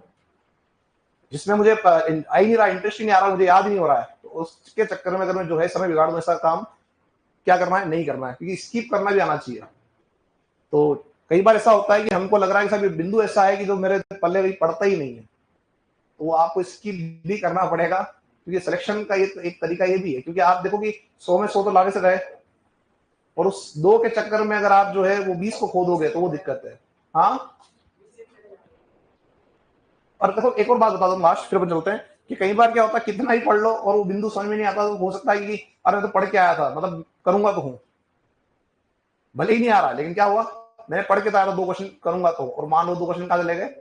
जिसमें मुझे आ ही नहीं रहा, इंटरेस्ट ही नहीं आ रहा, मुझे याद ही नहीं हो रहा है, तो उसके चक्कर में अगर मैं जो है समय बिगाड़ दूं, ऐसा काम क्या करना है, नहीं करना है। क्योंकि स्किप करना भी आना चाहिए। तो कई बार ऐसा होता है कि हमको लग रहा है कि साहब बिंदु ऐसा है कि जो मेरे पल्ले कहीं पड़ता ही नहीं है, तो वो आपको स्किप भी करना पड़ेगा। क्योंकि सिलेक्शन का ये एक तरीका ये भी है, क्योंकि आप देखो कि 100 में 100 तो लागे से गए, और उस 2 के चक्कर में अगर आप जो है वो 20 को खो दोगे तो वो दिक्कत है। हाँ, और देखो एक और बात बता दो लास्ट, फिर अपन चलते हैं कि कई बार क्या होता है कितना ही पढ़ लो और वो बिंदु समझ में नहीं आता, तो हो सकता है कि अरे तो पढ़ के आया था, मतलब करूंगा तो हूं, भले ही नहीं आ रहा, लेकिन क्या हुआ, मैंने पढ़ के तो आया था 2 क्वेश्चन करूंगा तो, और मान लो 2 क्वेश्चन कहां चले गए,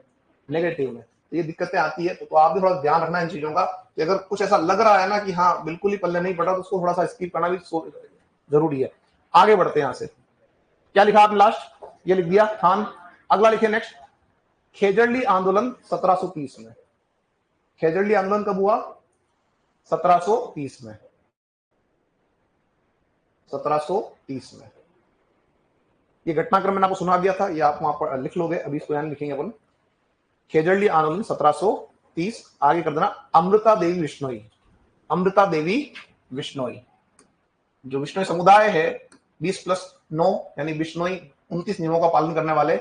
नेगेटिव में। तो ये दिक्कतें आती है। तो आप भी थोड़ा ध्यान रखना इन चीजों का कि अगर कुछ ऐसा लग रहा है ना कि हाँ बिल्कुल ही पल्ले नहीं पड़ा, तो उसको थोड़ा सा स्किप करना भी जरूरी है। आगे बढ़ते हैं यहां से। क्या लिखा आपने लास्ट? ये लिख दिया खान। अगला लिखिए नेक्स्ट, खेजड़ली आंदोलन 1730 में। खेजड़ली आंदोलन कब हुआ? 1730 में। 1730 में ये घटनाक्रम मैंने आपको सुना दिया था, ये आप वहां पर लिख लोगे, अभी इसको यहां लिखेंगे अपन। खेजड़ली आंदोलन 1730। आगे कर देना अमृता देवी विश्नोई। अमृता देवी विश्नोई, जो विश्नोई समुदाय है 20+9 यानी विश्नोई 29 नियमों का पालन करने वाले,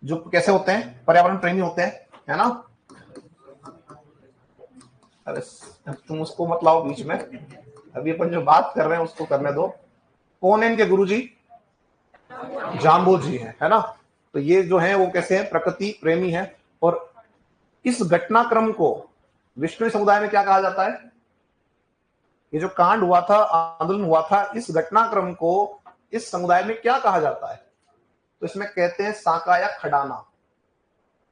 जो कैसे होते हैं, पर्यावरण प्रेमी होते हैं, है ना? अरे तुम उसको मत लाओ बीच में, अभी अपन जो बात कर रहे हैं उसको करने दो। कौन है इनके गुरुजी? जाम्बो जी हैं, है ना? तो ये जो है वो कैसे हैं, प्रकृति प्रेमी है। और इस घटनाक्रम को विष्णु समुदाय में क्या कहा जाता है? ये जो कांड हुआ था, आंदोलन हुआ था, इस घटनाक्रम को इस समुदाय में क्या कहा जाता है? तो इसमें कहते हैं साका या खडाना।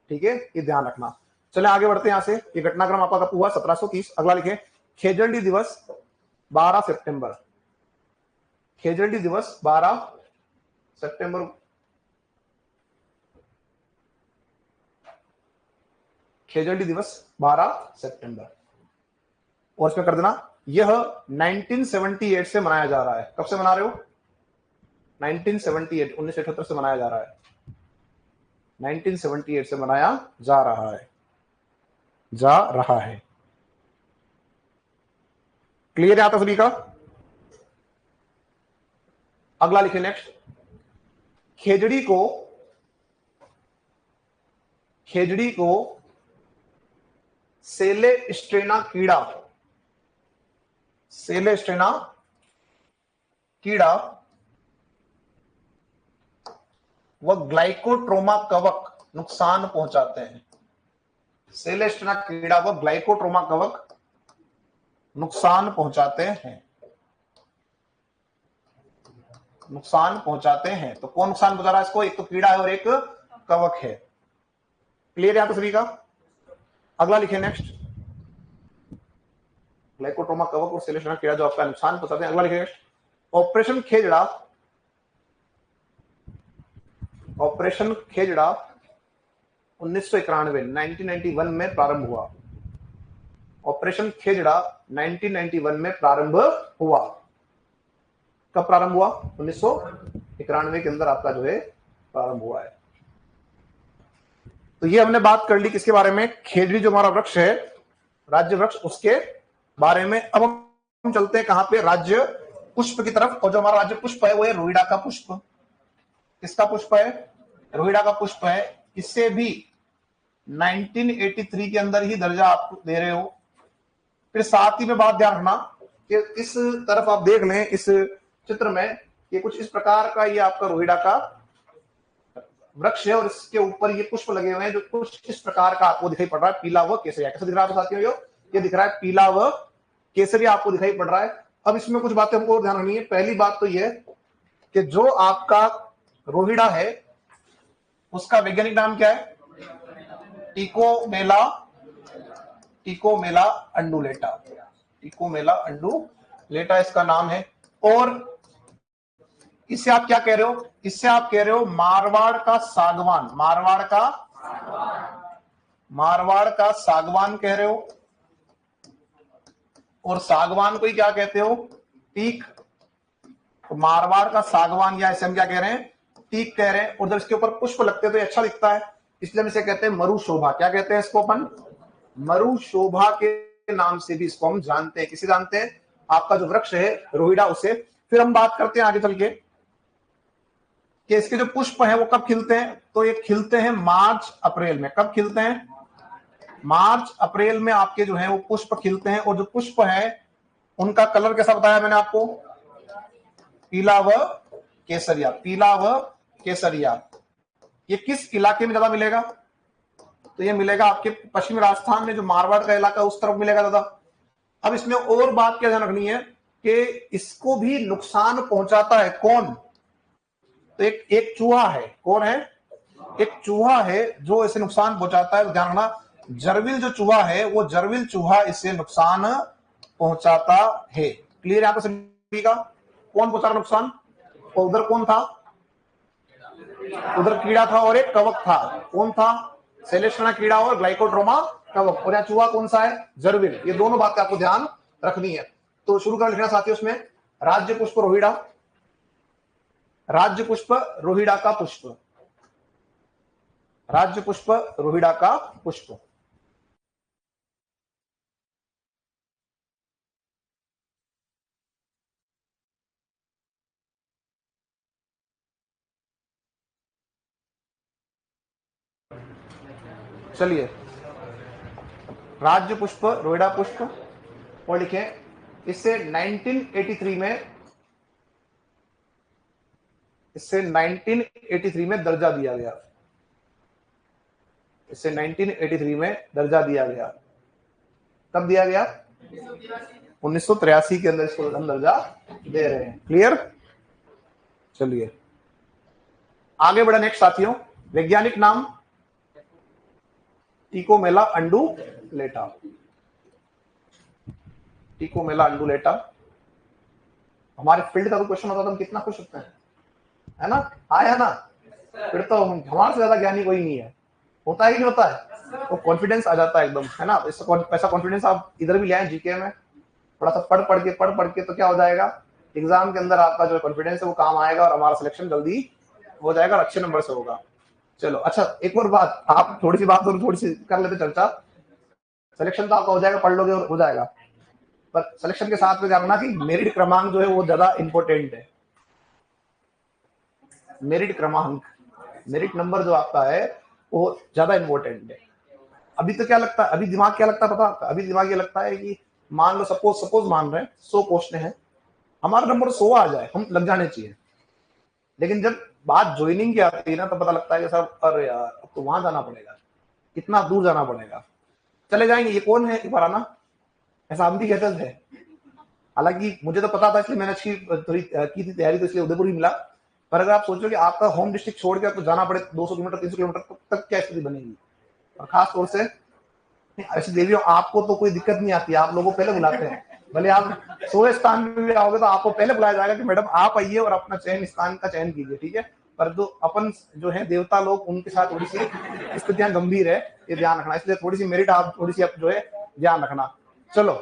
ठीक है, ये ध्यान रखना। चले आगे बढ़ते हैं यहां से। ये घटनाक्रम आपका कब हुआ? 1730। अगला लिखे, खेजड़ली दिवस 12 सितंबर। खेजड़ली दिवस 12 सितंबर। खेजड़ली दिवस 12 सितंबर। और इसमें कर देना यह 1978 से मनाया जा रहा है। कब से मना रहे हो? 1978, 1978 से मनाया जा रहा है। 1978 से मनाया जा रहा है। जा रहा है। क्लियर है आता सभी का? अगला लिखिए नेक्स्ट। खेजड़ी को सेलेस्ट्रेना कीड़ा व ग्लाइकोट्रोमा कवक नुकसान पहुंचाते हैं। सेलेस्ट्रेना कीड़ा व ग्लाइकोट्रोमा कवक नुकसान पहुंचाते हैं। तो कौन नुकसान पहुंचा रहा है इसको? एक तो कीड़ा है और एक कवक है। क्लियर है आप सभी का? अगला लिखिए नेक्स्ट। ग्लाइकोट्रोमा कवक और सेलेस्ट्रेना कीड़ा जो आपका नुकसान पहुंचाते हैं। अगला लिखिए नेक्स्ट। ऑपरेशन खेजड़ा 1991 में प्रारंभ हुआ। ऑपरेशन खेजड़ा 1991 में प्रारंभ हुआ। कब प्रारंभ हुआ? 1991 के अंदर आपका जो है प्रारंभ हुआ है। तो ये हमने बात कर ली किसके बारे में? खेजड़ी जो हमारा वृक्ष है, राज्य वृक्ष, उसके बारे में। अब हम चलते हैं कहां पे? राज्य पुष्प की तरफ। और जो हमारा राज्य पुष्प है वो है रोहिड़ा का पुष्प। किसका पुष्प है? रोहिड़ा का पुष्प है। इससे भी 1983 के अंदर ही दर्जा आप दे रहे हो। फिर साथ ही में बात ध्यान रखना कि इस तरफ आप देख लें इस चित्र में, ये कुछ इस प्रकार का ये आपका रोहिड़ा का वृक्ष है और इसके ऊपर ये पुष्प लगे हुए हैं जो कुछ इस प्रकार का आपको दिखाई पड़ रहा है, पीला व केसरिया। कैसे दिख रहा है साथियों? ये दिख रहा है पीला व केसरिया आपको दिखाई पड़ रहा है। अब इसमें कुछ बातें हमको ध्यान रखनी है। पहली बात तो यह कि जो आपका रोहिड़ा है उसका वैज्ञानिक नाम क्या है? टिकोमेला अंडुलेटा इसका नाम है। और इससे आप क्या कह रहे हो? इससे आप कह रहे हो मारवाड़ का सागवान कह रहे हो। और सागवान को ही क्या कहते हो? टीक। तो मारवाड़ का सागवान, या इसे हम क्या कह रहे हैं? टीक कह रहे हैं। और जब इसके ऊपर पुष्प लगते हैं तो ये अच्छा दिखता है, इसलिए हम इसे कहते हैं मरुशोभा। क्या कहते हैं इसको अपन? मरुशोभा के नाम से भी इसको हम जानते हैं। किसे जानते हैं? आपका जो वृक्ष है रोहिड़ा, उसे। फिर हम बात करते हैं आगे चल के कि इसके जो पुष्प हैं वो कब खिलते हैं? तो ये खिलते हैं मार्च अप्रैल में। कब खिलते हैं? मार्च अप्रैल में आपके जो है वो पुष्प खिलते हैं। और जो पुष्प है उनका कलर कैसा बताया मैंने आपको? पीला व केसरिया। ये किस इलाके में ज्यादा मिलेगा? तो ये मिलेगा आपके पश्चिमी राजस्थान में, जो मारवाड़ का इलाका उस तरफ मिलेगा ज्यादा। अब इसमें और बात क्या ध्यान रखनी है कि इसको भी नुकसान पहुंचाता है कौन? तो एक चूहा है। कौन है? एक चूहा है जो इसे नुकसान पहुंचाता है। ध्यान रखना, जरविल जो चूहा है वो जरविल चूहा इसे नुकसान पहुंचाता है। क्लियर है आपको सभी का? कौन पहुंचा नुकसान? और उधर कौन था? उधर कीड़ा था और एक कवक था। कौन था? सेलेस्ट्रेना कीड़ा और ग्लाइकोट्रोमा कवक। और यहाँ चूहा कौन सा है? जरविल। ये दोनों बातें आपको ध्यान रखनी है। तो शुरू कर लिखना साथियों उसमें, राज्य पुष्प रोहिड़ा का पुष्प। राज्य पुष्प रोहिड़ा का पुष्प। चलिए, राज्य पुष्प रोहिड़ा पुष्प। और लिखें इससे 1983 में दर्जा दिया गया। इससे 1983 में दर्जा दिया गया। कब दिया गया? 1983 के अंदर इसको हम दर्जा दे रहे हैं। क्लियर? चलिए आगे बढ़ा नेक्स्ट साथियों। वैज्ञानिक नाम टिकोमेला अंडुलेटा। हमारे फील्ड का कोई क्वेश्चन होता तो हम कितना खुश होते हैं, है ना? आया ना? फिर तो हमारे से ज्यादा ज्ञानी कोई नहीं है। होता है कि नहीं होता है? तो कॉन्फिडेंस आ जाता है एकदम, है ना? ऐसा कॉन्फिडेंस आप इधर भी ले आए जीके में। थोड़ा सा पढ़ के तो क्या हो जाएगा, एग्जाम के अंदर आपका जो कॉन्फिडेंस है वो काम आएगा और हमारा सिलेक्शन जल्दी हो जाएगा और अच्छे नंबर से होगा। चलो अच्छा, एक और बात, आप थोड़ी सी बात और थोड़ी सी कर लेते चर्चा। सिलेक्शन तो आपका हो जाएगा, पढ़ लोगे और हो जाएगा, पर सिलेक्शन के साथ में जानना कि मेरिट क्रमांक जो है वो ज्यादा इंपॉर्टेंट है। मेरिट क्रमांक, मेरिट नंबर जो आपका है वो ज्यादा इंपॉर्टेंट है। अभी तो क्या लगता है, अभी दिमाग क्या लगता है पता है? अभी दिमाग ये लगता है कि मान लो सपोज मान रहे हैं 100 पोस्ट हैं, हमारा नंबर 100 आ जाए, हम लग जाने चाहिए। लेकिन जब बात ज्वाइनिंग की आती है ना, तो पता लगता है कि साहब अरे यार अब तो वहां जाना पड़ेगा, कितना दूर जाना पड़ेगा। चले जाएंगे, ये कौन है फराना, ऐसा हम भी कहते थे। हालांकि मुझे तो पता था, इसलिए मैंने अच्छी थोड़ी की थी तैयारी, तो इसलिए उदयपुर ही मिला। पर अगर आप सोचो कि आपका होम डिस्ट्रिक्ट छोड़ के आपको जाना पड़े 200 किलोमीटर 300 किलोमीटर तक क्या स्थिति बनेगी। और खास तौर से ऐसी देवियों, आपको तो कोई दिक्कत नहीं आती, आप लोगों को पहले बुलाते हैं। भले आप 100 स्थान में भी आओगे तो आपको पहले बुलाया जाएगा कि मैडम आप आइए और अपना चयन स्थान का चयन कीजिए, ठीक है। पर जो अपन जो है देवता लोग, उनके साथ थोड़ी सी स्थितियां गंभीर है, ये ध्यान रखना। इसलिए थोड़ी सी मेरिट आप थोड़ी सी जो है ध्यान रखना। चलो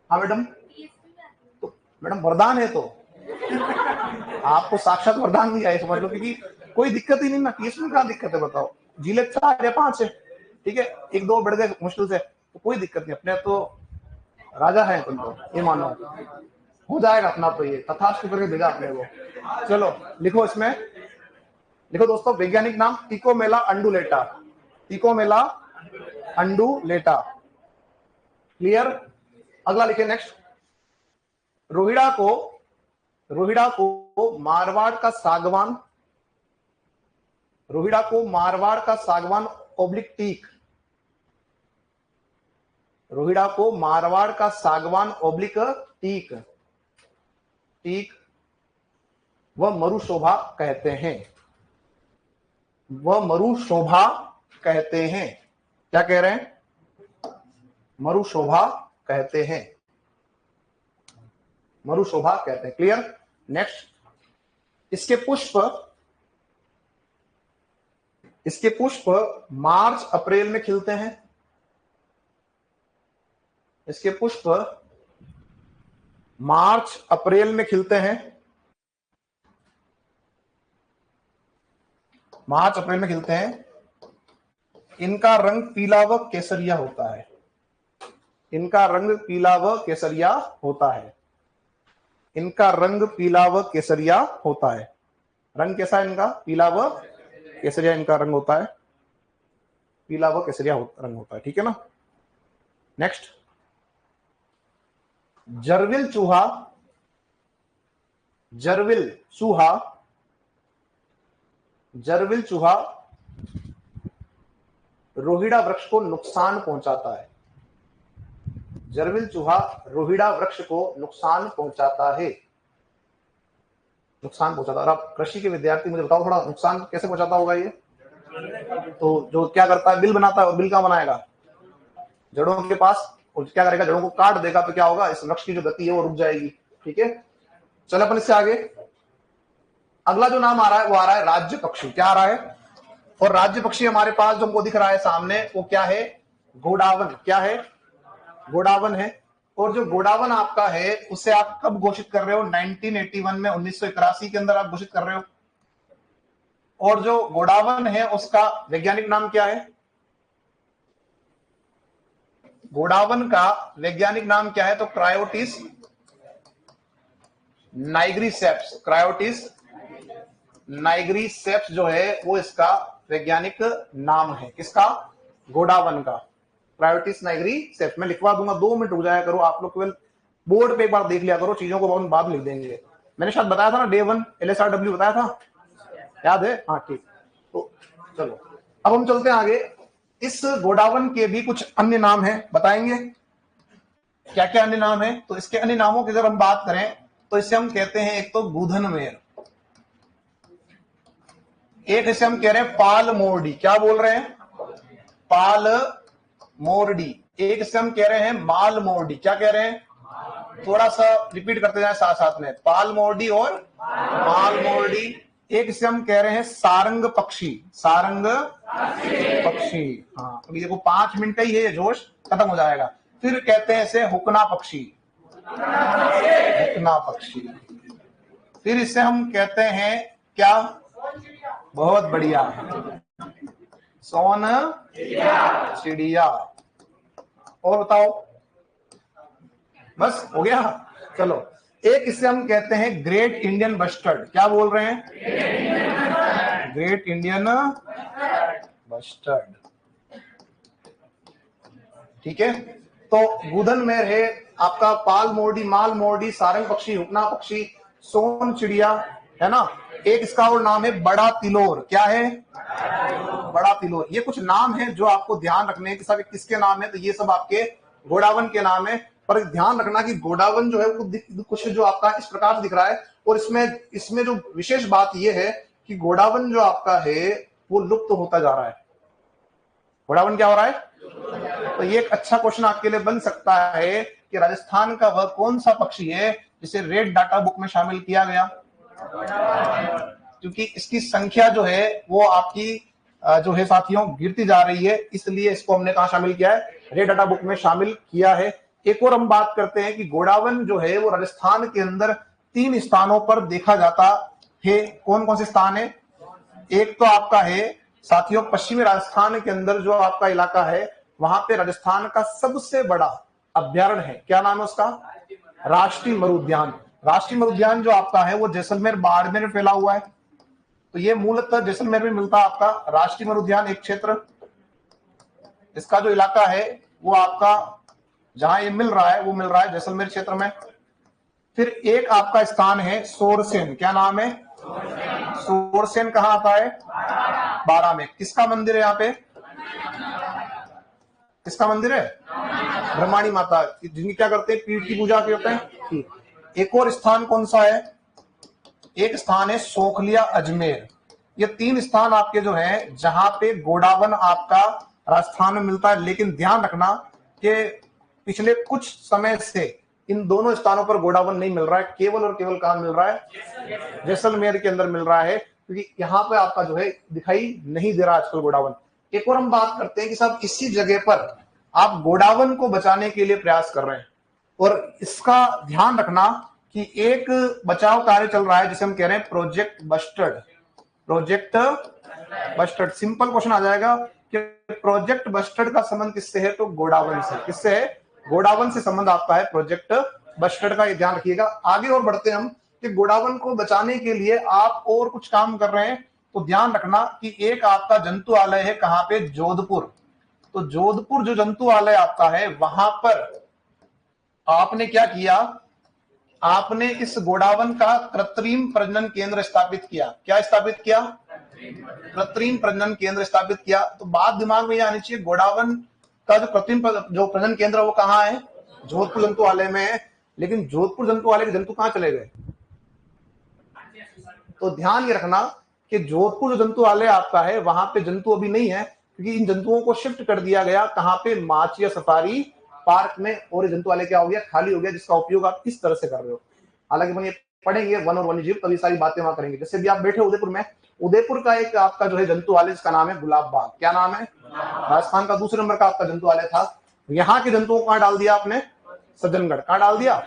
हाँ मैडम, तो मैडम वरदान है तो आपको साक्षात वरदान दिया है, समझ लो, क्योंकि कोई दिक्कत ही नहीं ना, इसमें क्या दिक्कत है बताओ। जिले 4 या 5 है, ठीक है, 1-2 बढ़ गए मुश्किल से, तो कोई दिक्कत नहीं, अपने तो राजा है तुम तो, ये मानो हो जाएगा अपना, तो ये तथास्तु करके भेजा अपने को। चलो लिखो, इसमें लिखो दोस्तों, वैज्ञानिक नाम टिकोमेला अंडुलेटा, टिकोमेला अंडुलेटा, क्लियर। अगला लिखे नेक्स्ट, रोहिड़ा को मारवाड़ का सागवान, रोहिड़ा को मारवाड़ का सागवान ओब्लिक टीक, रोहिड़ा को मारवाड़ का सागवान ओब्लिक टीक, टीक वह मरुशोभा कहते हैं, वह मरुशोभा कहते हैं। क्या कह रहे हैं? मरुशोभा कहते हैं, मरुशोभा कहते हैं, क्लियर। नेक्स्ट, इसके पुष्प मार्च अप्रैल में खिलते हैं, इसके पुष्प मार्च अप्रैल में खिलते हैं, मार्च अप्रैल में खिलते हैं। इनका रंग पीला व केसरिया होता है, इनका रंग पीला व केसरिया होता है, इनका रंग पीला व केसरिया होता है। रंग कैसा है इनका? पीला व केसरिया इनका रंग होता है, पीला व केसरिया रंग होता है, ठीक है ना। नेक्स्ट, जरविल चूहा, जरविल चूहा, जरविल चूहा रोहिड़ा वृक्ष को नुकसान पहुंचाता है, जरविल चूहा रोहिड़ा वृक्ष को नुकसान पहुंचाता है, नुकसान पहुंचाता है। और आप कृषि के विद्यार्थी, मुझे बताओ थोड़ा, नुकसान कैसे पहुंचाता होगा ये? तो जो क्या करता है, बिल बनाता है, और बिल कहां बनाएगा? जड़ों के पास। और क्या करेगा? जड़ों को काट देगा, तो क्या होगा? इस वृक्ष की जो गति है वो रुक जाएगी, ठीक है। चलो अपन इससे आगे, अगला जो नाम आ रहा है वो आ रहा है राज्य पक्षी। क्या आ रहा है? और राज्य पक्षी हमारे पास जो हमको दिख रहा है सामने, वो क्या है? गोडावन। क्या है? गोडावन है। और जो गोडावन आपका है, उसे आप कब घोषित कर रहे हो? 1981 में, 1981 के अंदर आप घोषित कर रहे हो। और जो गोडावन है उसका वैज्ञानिक नाम क्या है? गोडावन का वैज्ञानिक नाम क्या है? तो क्रायोटिस नाइग्रीसेप्स, क्रायोटिस नाइग्रीसेप्स जो है वो इसका वैज्ञानिक नाम है। किसका? गोडावन का, क्रायोटिस नाइग्रीसेप्स। मैं लिखवा दूंगा, 2 मिनट रुक जाया करो, आप लोग केवल बोर्ड पे एक बार देख लिया करो, चीजों को बहुत बाद लिख देंगे। मैंने शायद बताया था ना, डे 1 LSRW बताया था, याद है? हाँ ठीक। तो चलो अब हम चलते हैं आगे। इस गोडावन के भी कुछ अन्य नाम हैं, बताएंगे क्या क्या अन्य नाम है? तो इसके अन्य नामों की अगर हम बात करें तो इसे हम कहते हैं, एक तो गूधनमेर, एक इसे हम कह रहे हैं पाल मोरडी। क्या बोल रहे हैं? पाल मोरडी। एक इसे हम कह रहे हैं माल मोरडी। क्या कह रहे हैं? थोड़ा सा रिपीट करते जाए साथ साथ में, पाल मोरडी और माल मोरडी। एक इसे हम कह रहे हैं सारंग पक्षी, सारंग पक्षी। हाँ, अभी देखो 5 मिनट ही है, जोश खत्म हो जाएगा। फिर कहते हैं इसे हुकना पक्षी, हुकना पक्षी। फिर इसे हम कहते हैं क्या? बहुत बढ़िया, सोन चिड़िया। और बताओ, बस हो गया। चलो, एक इसे हम कहते हैं ग्रेट इंडियन बस्टर्ड। क्या बोल रहे हैं? Great Indian bustard. ठीक है, तो गुदन में रहे आपका पाल मोरडी, माल मोरडी, सारंग पक्षी, हुकना पक्षी, सोन चिड़िया, है ना। एक इसका और नाम है बड़ा तिलोर। क्या है? बड़ा तिलोर। ये कुछ नाम है जो आपको ध्यान रखने हैं कि सब किसके नाम है, तो ये सब आपके गोडावन के नाम है। पर ध्यान रखना कि गोडावन जो है वो कुछ जो आपका इस प्रकार से दिख रहा है, और इसमें जो विशेष बात ये है कि गोडावन जो आपका है वो लुप्त होता जा रहा है। गोडावन क्या हो रहा है? तो ये एक अच्छा क्वेश्चन आपके लिए बन सकता है कि राजस्थान का वह कौन सा पक्षी है जिसे रेड डाटा बुक में शामिल किया गया? क्योंकि इसकी संख्या जो है वो आपकी जो है साथियों गिरती जा रही है, इसलिए इसको हमने कहा शामिल किया है, रेड डाटा बुक में शामिल किया है। एक और हम बात करते हैं कि गोडावन जो है वो राजस्थान के अंदर 3 स्थानों पर देखा जाता है। कौन कौन से स्थान है? एक तो आपका है साथियों पश्चिमी राजस्थान के अंदर जो आपका इलाका है, वहां पे राजस्थान का सबसे बड़ा अभ्यारण्य है। क्या नाम है उसका? राष्ट्रीय मरुद्यान। राष्ट्रीय मरुद्यान जो आपका है वो जैसलमेर बाड़मेर में फैला हुआ है, तो ये मूलतः जैसलमेर में मिलता है आपका राष्ट्रीय मरुद्यान एक क्षेत्र। इसका जो इलाका है वो आपका जहां ये मिल रहा है वो मिल रहा है जैसलमेर क्षेत्र में। फिर एक आपका स्थान है सोरसेन। क्या नाम है? सोरसेन कहां आता है? बारा में। किसका मंदिर है यहाँ पे? किसका मंदिर है? ब्रह्माणी माता, जिनकी क्या करते हैं? पीठ की पूजा करते हैं। एक और स्थान कौन सा है? एक स्थान है सोखलिया अजमेर। ये 3 स्थान आपके जो है जहां पे गोडावन आपका राजस्थान में मिलता है। लेकिन ध्यान रखना कि पिछले कुछ समय से इन दोनों स्थानों पर गोडावन नहीं मिल रहा है, केवल और केवल कहां मिल रहा है? जैसलमेर के अंदर मिल रहा है, क्योंकि यहाँ पे आपका जो है दिखाई नहीं दे रहा आजकल गोडावन। एक और हम बात करते हैं कि साहब इसी जगह पर आप गोडावन को बचाने के लिए प्रयास कर रहे हैं, और इसका ध्यान रखना कि एक बचाव कार्य चल रहा है जिसे हम कह रहे हैं project bustard. Project bustard. Simple question आ जाएगा कि प्रोजेक्ट बस्टर्ड का संबंध किससे है? तो गोडावन से। किससे है? गोडावन से संबंध आपका है प्रोजेक्ट बस्टर्ड का, ये ध्यान रखिएगा। आगे और बढ़ते हैं हम कि गोडावन को बचाने के लिए आप और कुछ काम कर रहे हैं, तो ध्यान रखना कि एक आपका जंतुआलय है कहां पे? जोधपुर। तो जोधपुर जो जंतुआलय आपका है वहां पर आपने क्या किया? आपने इस गोडावन का कृत्रिम प्रजनन केंद्र स्थापित किया। क्या स्थापित किया? कृत्रिम प्रजनन केंद्र स्थापित किया। तो बात दिमाग में आनी चाहिए, गोडावन का जो कृत्रिम जो प्रजनन केंद्र है वो कहां है? जोधपुर जंतुआलय में है। लेकिन जोधपुर जंतुआलय के जंतु कहां चले गए? तो ध्यान ये रखना कि जोधपुर जो जंतुआलय आपका है वहां पे जंतु अभी नहीं है, क्योंकि इन जंतुओं को शिफ्ट कर दिया गया कहां पे? माचिया सफारी पार्क में। और ये जंतुआलय क्या हो गया? खाली हो गया, जिसका उपयोग आप किस तरह से कर रहे हो। हालांकि हम ये पढ़ेंगे वन और वन्यजीव, तभी सारी बातें वहां करेंगे। जैसे भी आप बैठे उदयपुर में, उदयपुर का एक आपका जो है जंतुआलय जिसका नाम है गुलाब बाग। क्या नाम है? राजस्थान का दूसरे नंबर का आपका जंतुआलय था। यहाँ के जंतुओं को कहां डाल दिया आपने? सज्जनगढ़। कहां डाल दिया?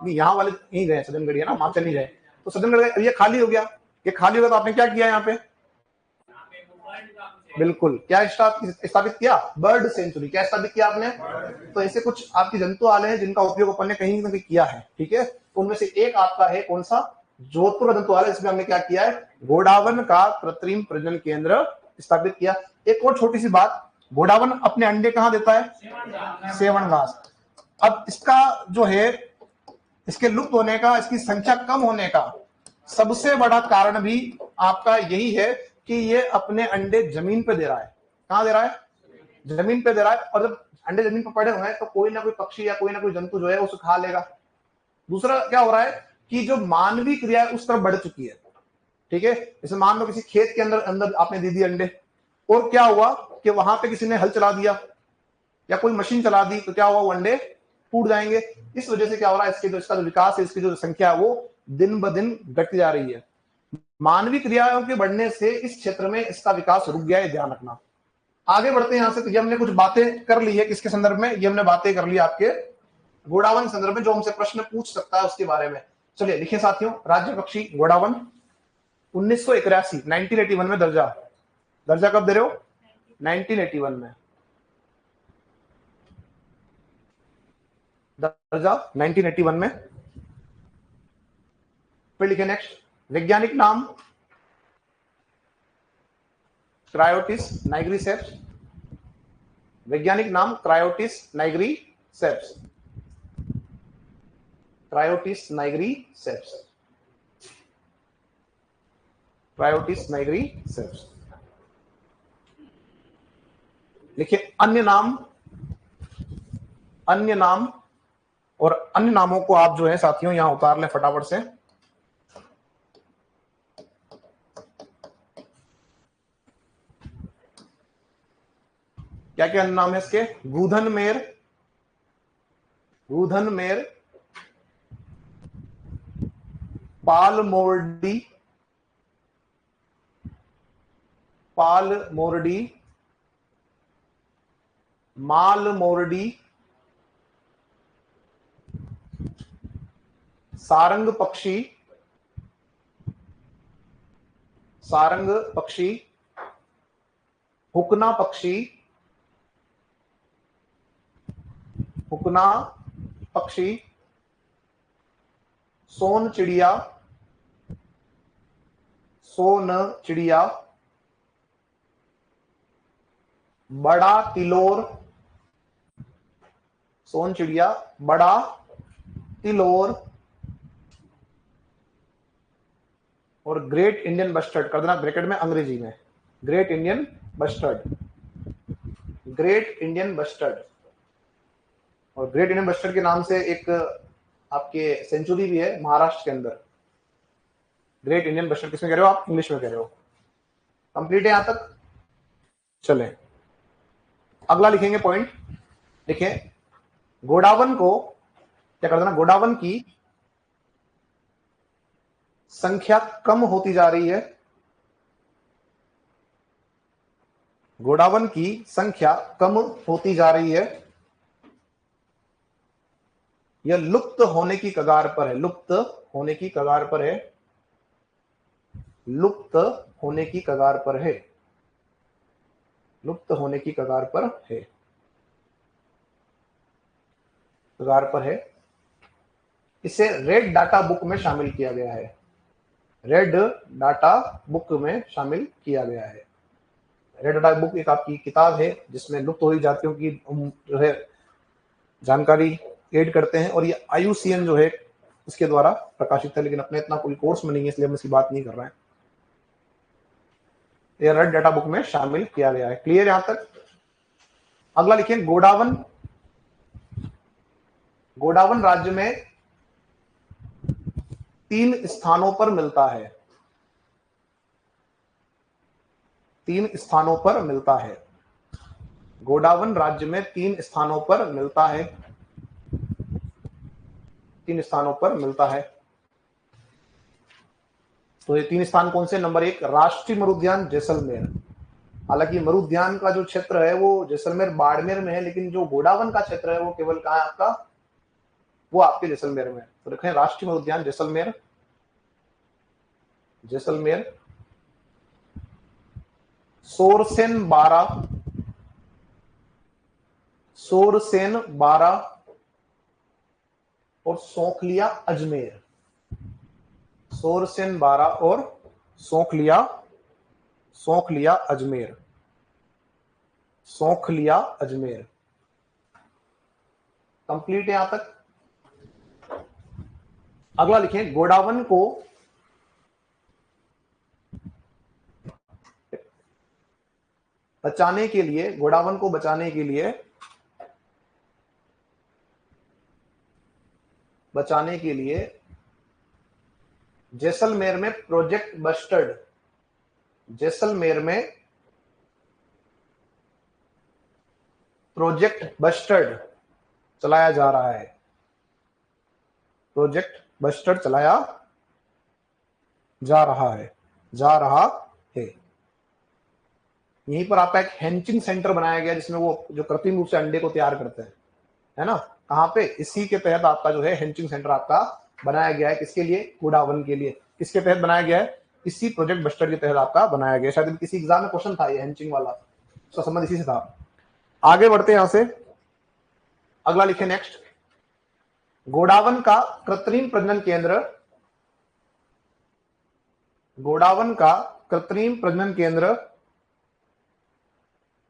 यहाँ वाले यहीं गए, सज्जनगढ़ है ना, वहां चल नहीं गए। तो सज्जनगढ़ ये खाली हो गया। ये खाली हो गया तो आपने क्या किया यहाँ पे? बिल्कुल, क्या स्थापित किया? Bird sanctuary. क्या स्थापित किया आपने? तो ऐसे कुछ आपके जंतुआलय हैं जिनका उपयोग अपन ने कहीं ना कहीं किया है। ठीक है, तो उनमें से एक आपका है कौन सा? जोधपुर जंतुआलय। इसमें हमने क्या किया है? गोडावन का कृत्रिम प्रजनन केंद्र स्थापित किया। एक और छोटी सी बात, गोडावन अपने अंडे कहां देता है? सेवन घास। अब इसका जो है इसके लुप्त होने का, इसकी संख्या कम होने का सबसे बड़ा कारण भी आपका यही है कि ये अपने अंडे जमीन पे दे रहा है। कहां दे रहा है? जमीन पे दे रहा है। और जब अंडे जमीन पर पड़े हुए हैं तो कोई ना कोई पक्षी या कोई ना कोई जंतु जो है उसे खा लेगा। दूसरा क्या हो रहा है कि जो मानवीय क्रिया है उस तरफ बढ़ चुकी है। ठीक है, जैसे मान लो किसी खेत के अंदर अंदर आपने दे दिए अंडे, और क्या हुआ कि वहां पे किसी ने हल चला दिया या कोई मशीन चला दी, तो क्या हुआ? वो अंडे टूट जाएंगे। इस वजह से क्या हो रहा है? इसका जो विकास है, इसकी जो संख्या है वो दिन ब दिन घटती जा रही है। मानवीय क्रियाओं के बढ़ने से इस क्षेत्र में इसका विकास रुक गया है, ध्यान रखना। आगे बढ़ते हैं यहां से। तो ये हमने कुछ बातें कर ली है किसके संदर्भ में? ये हमने बातें कर ली आपके गोडावन के संदर्भ में, जो हमसे प्रश्न पूछ सकता है उसके बारे में। चलिए लिखिए साथियों, राज्य पक्षी गोडावन 1981 1981 में दर्जा कब दे रहे हो? 1981 में। दर्जा 1981 में। फिर लिखे नेक्स्ट, वैज्ञानिक नाम क्रायोटिस नाइग्रीसेप्स। वैज्ञानिक नाम क्रायोटिस नाइग्रीसेप्स। क्रायोटिस नाइग्रीसेप्स। क्रायोटिस नाइग्रीसेप्स। लिखिए अन्य नाम। अन्य नाम, और अन्य नामों को आप जो है साथियों यहां उतार लें फटाफट से। क्या क्या अन्य नाम है इसके? गूधनमेर, गूधनमेर, पालमोर्डी, पालमोर्डी, मालमोर्डी, सारंग पक्षी, सारंग पक्षी, हुकना पक्षी, हुकना पक्षी, सोन चिड़िया, सोन चिड़िया, बड़ा तिलोर, सोन चिड़िया, बड़ा तिलोर, और ग्रेट इंडियन बस्टर्ड कर देना ब्रैकेट में अंग्रेजी में, great Indian bustard, great Indian bustard. और ग्रेट इंडियन बस्टर्ड के नाम से एक आपके सेंचुरी भी है महाराष्ट्र के अंदर। ग्रेट इंडियन बस्टर्ड किसमें कह रहे हो आप? इंग्लिश में कह रहे हो। कंप्लीट है यहां तक? चले अगला लिखेंगे पॉइंट। देखिए गोडावन को क्या कर देना, गोडावन की संख्या कम होती जा रही है। गोडावन की संख्या कम होती जा रही है, यह लुप्त होने की कगार पर है, लुप्त होने की कगार पर है, लुप्त होने की कगार पर है, लुप्त होने की कगार पर है, कगार पर है। इसे रेड डाटा बुक में शामिल किया गया है, रेड डाटा बुक में शामिल किया गया है। रेड डाटा बुक एक आपकी किताब है जिसमें लुप्त हुई जातियों की जो है जानकारी एड करते हैं, और ये IUCN जो है उसके द्वारा प्रकाशित है, लेकिन अपने इतना कोई कोर्स में नहीं है इसलिए हम इसकी बात नहीं कर रहे हैं। ये रेड डाटा बुक में शामिल किया गया है। क्लियर यहां तक? अगला लिखिए गोडावन, गोडावन राज्य में 3 स्थानों पर मिलता है, 3 स्थानों पर मिलता है। गोडावन राज्य में 3 स्थानों पर मिलता है, 3 स्थानों पर मिलता है। तो ये 3 स्थान कौन से? नंबर 1 राष्ट्रीय मरुद्यान जैसलमेर। हालांकि मरुद्यान का जो क्षेत्र है वो जैसलमेर बाड़मेर में है, लेकिन जो गोडावन का क्षेत्र है वो केवल कहां है आपका? वो आपके जैसलमेर में। तो देखें राष्ट्रीय मरुद्यान जैसलमेर, जैसलमेर, सोरसेन 12, सोरसेन 12, और सौखलिया अजमेर, सोरसेन 12 और सौखलिया, सौखलिया अजमेर, सौखलिया अजमेर। कंप्लीट है यहां तक? अगला लिखें गोडावन को बचाने के लिए, गोडावन को बचाने के लिए, बचाने के लिए जैसलमेर में प्रोजेक्ट बस्टर्ड, जैसलमेर में प्रोजेक्ट बस्टर्ड चलाया जा रहा है, प्रोजेक्ट बस्टर्ड चलाया जा रहा है, जा रहा है। यहीं पर आपका एक हैंचिंग सेंटर बनाया गया जिसमें वो जो कृत्रिम रूप से अंडे को तैयार करते हैं, है ना, कहां पे? इसी के तहत आपका जो है हैंचिंग सेंटर आपका बनाया गया है। किसके लिए? गोडावन के लिए। किसके तहत बनाया गया है? इसी प्रोजेक्ट बस्टर के तहत आपका बनाया गया। शायद किसी एग्जाम में क्वेश्चन था ये हैंचिंग वाला, उसका संबंध इसी से था। आगे बढ़ते हैं यहां से। अगला लिखे नेक्स्ट, गोडावन का कृत्रिम प्रजनन केंद्र, गोडावन का कृत्रिम प्रजनन केंद्र,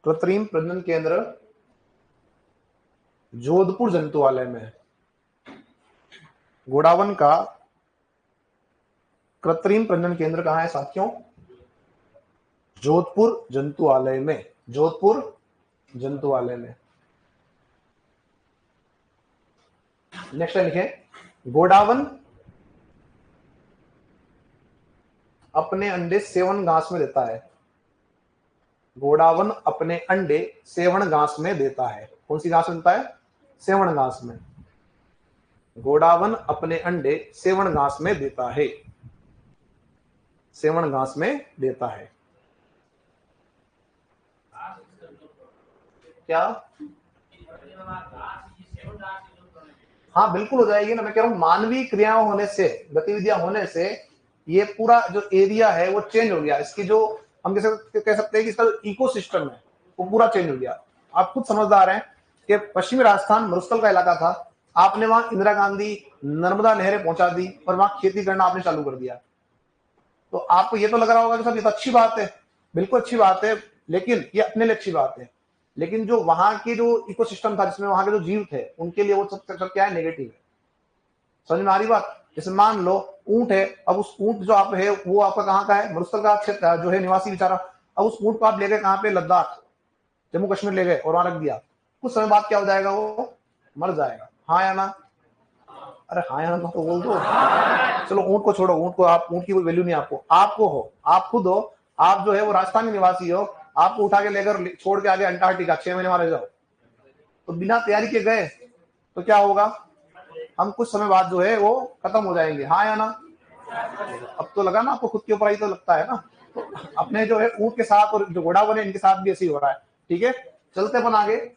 कृत्रिम प्रजनन केंद्र जोधपुर जंतुआलय में। गोडावन का कृत्रिम प्रजनन केंद्र कहां है साथियों? जोधपुर जंतुआलय में, जोधपुर जंतुआलय में। नेक्स्ट लिखें, गोडावन अपने अंडे सेवन घास में देता है। गोडावन अपने अंडे सेवन घास में देता है। कौन सी घास में देता है? सेवन घास में। गोडावन अपने अंडे सेवन घास में देता है, सेवन घास में देता है। क्या? हाँ बिल्कुल हो जाएगी ना, मैं कह रहा हूं मानवीय क्रियाओं होने से, गतिविधियां होने से ये पूरा जो एरिया है वो चेंज हो गया। इसकी जो हम कह सकते हैं कि इसका इकोसिस्टम है वो पूरा चेंज हो गया। आप खुद समझदार हैं कि पश्चिमी राजस्थान मरुस्थल का इलाका था, आपने वहां इंदिरा गांधी नर्मदा नहरें पहुंचा दी और वहां खेती करना आपने चालू कर दिया। तो आपको ये तो लग रहा होगा कि सब ये तो अच्छी बात है, बिल्कुल अच्छी बात है, लेकिन ये अपने लिए अच्छी बात है। लेकिन जो वहां के जो इकोसिस्टम था, जिसमें वहां के जो जीव थे, उनके लिए वो सब क्या है? नेगेटिव है। समझ में आ रही बात? जैसे मान लो ऊंट है, अब उस ऊंट जो आप है वो आपका कहाँ का है? मरुस्थल का क्षेत्र जो है निवासी बेचारा। अब उस ऊंट को आप ले गए कहाँ पे? लद्दाख, जम्मू कश्मीर ले गए और वहां रख दिया। कुछ समय बाद क्या हो जाएगा? वो मर जाएगा। हाँ या ना? अरे हाँ या ना तो बोल दो। चलो ऊंट को छोड़ो, ऊंट को, आप ऊंट की कोई वैल्यू नहीं आपको, आपको हो, आप खुद हो, आप जो है वो राजस्थान के निवासी हो, आपको उठा के लेकर छोड़ के आगे अंटार्कटिका 6 महीने वहां रह जाओ, तो बिना तैयारी के गए तो क्या होगा? हम कुछ समय बाद जो है वो खत्म हो जाएंगे। हाँ या ना? अब तो लगा ना आपको, खुद के ऊपर ही तो लगता है ना। तो अपने जो है ऊंट के साथ और जो घोड़ा बने इनके साथ भी ऐसे ही हो रहा है। ठीक है, चलते अपन आगे।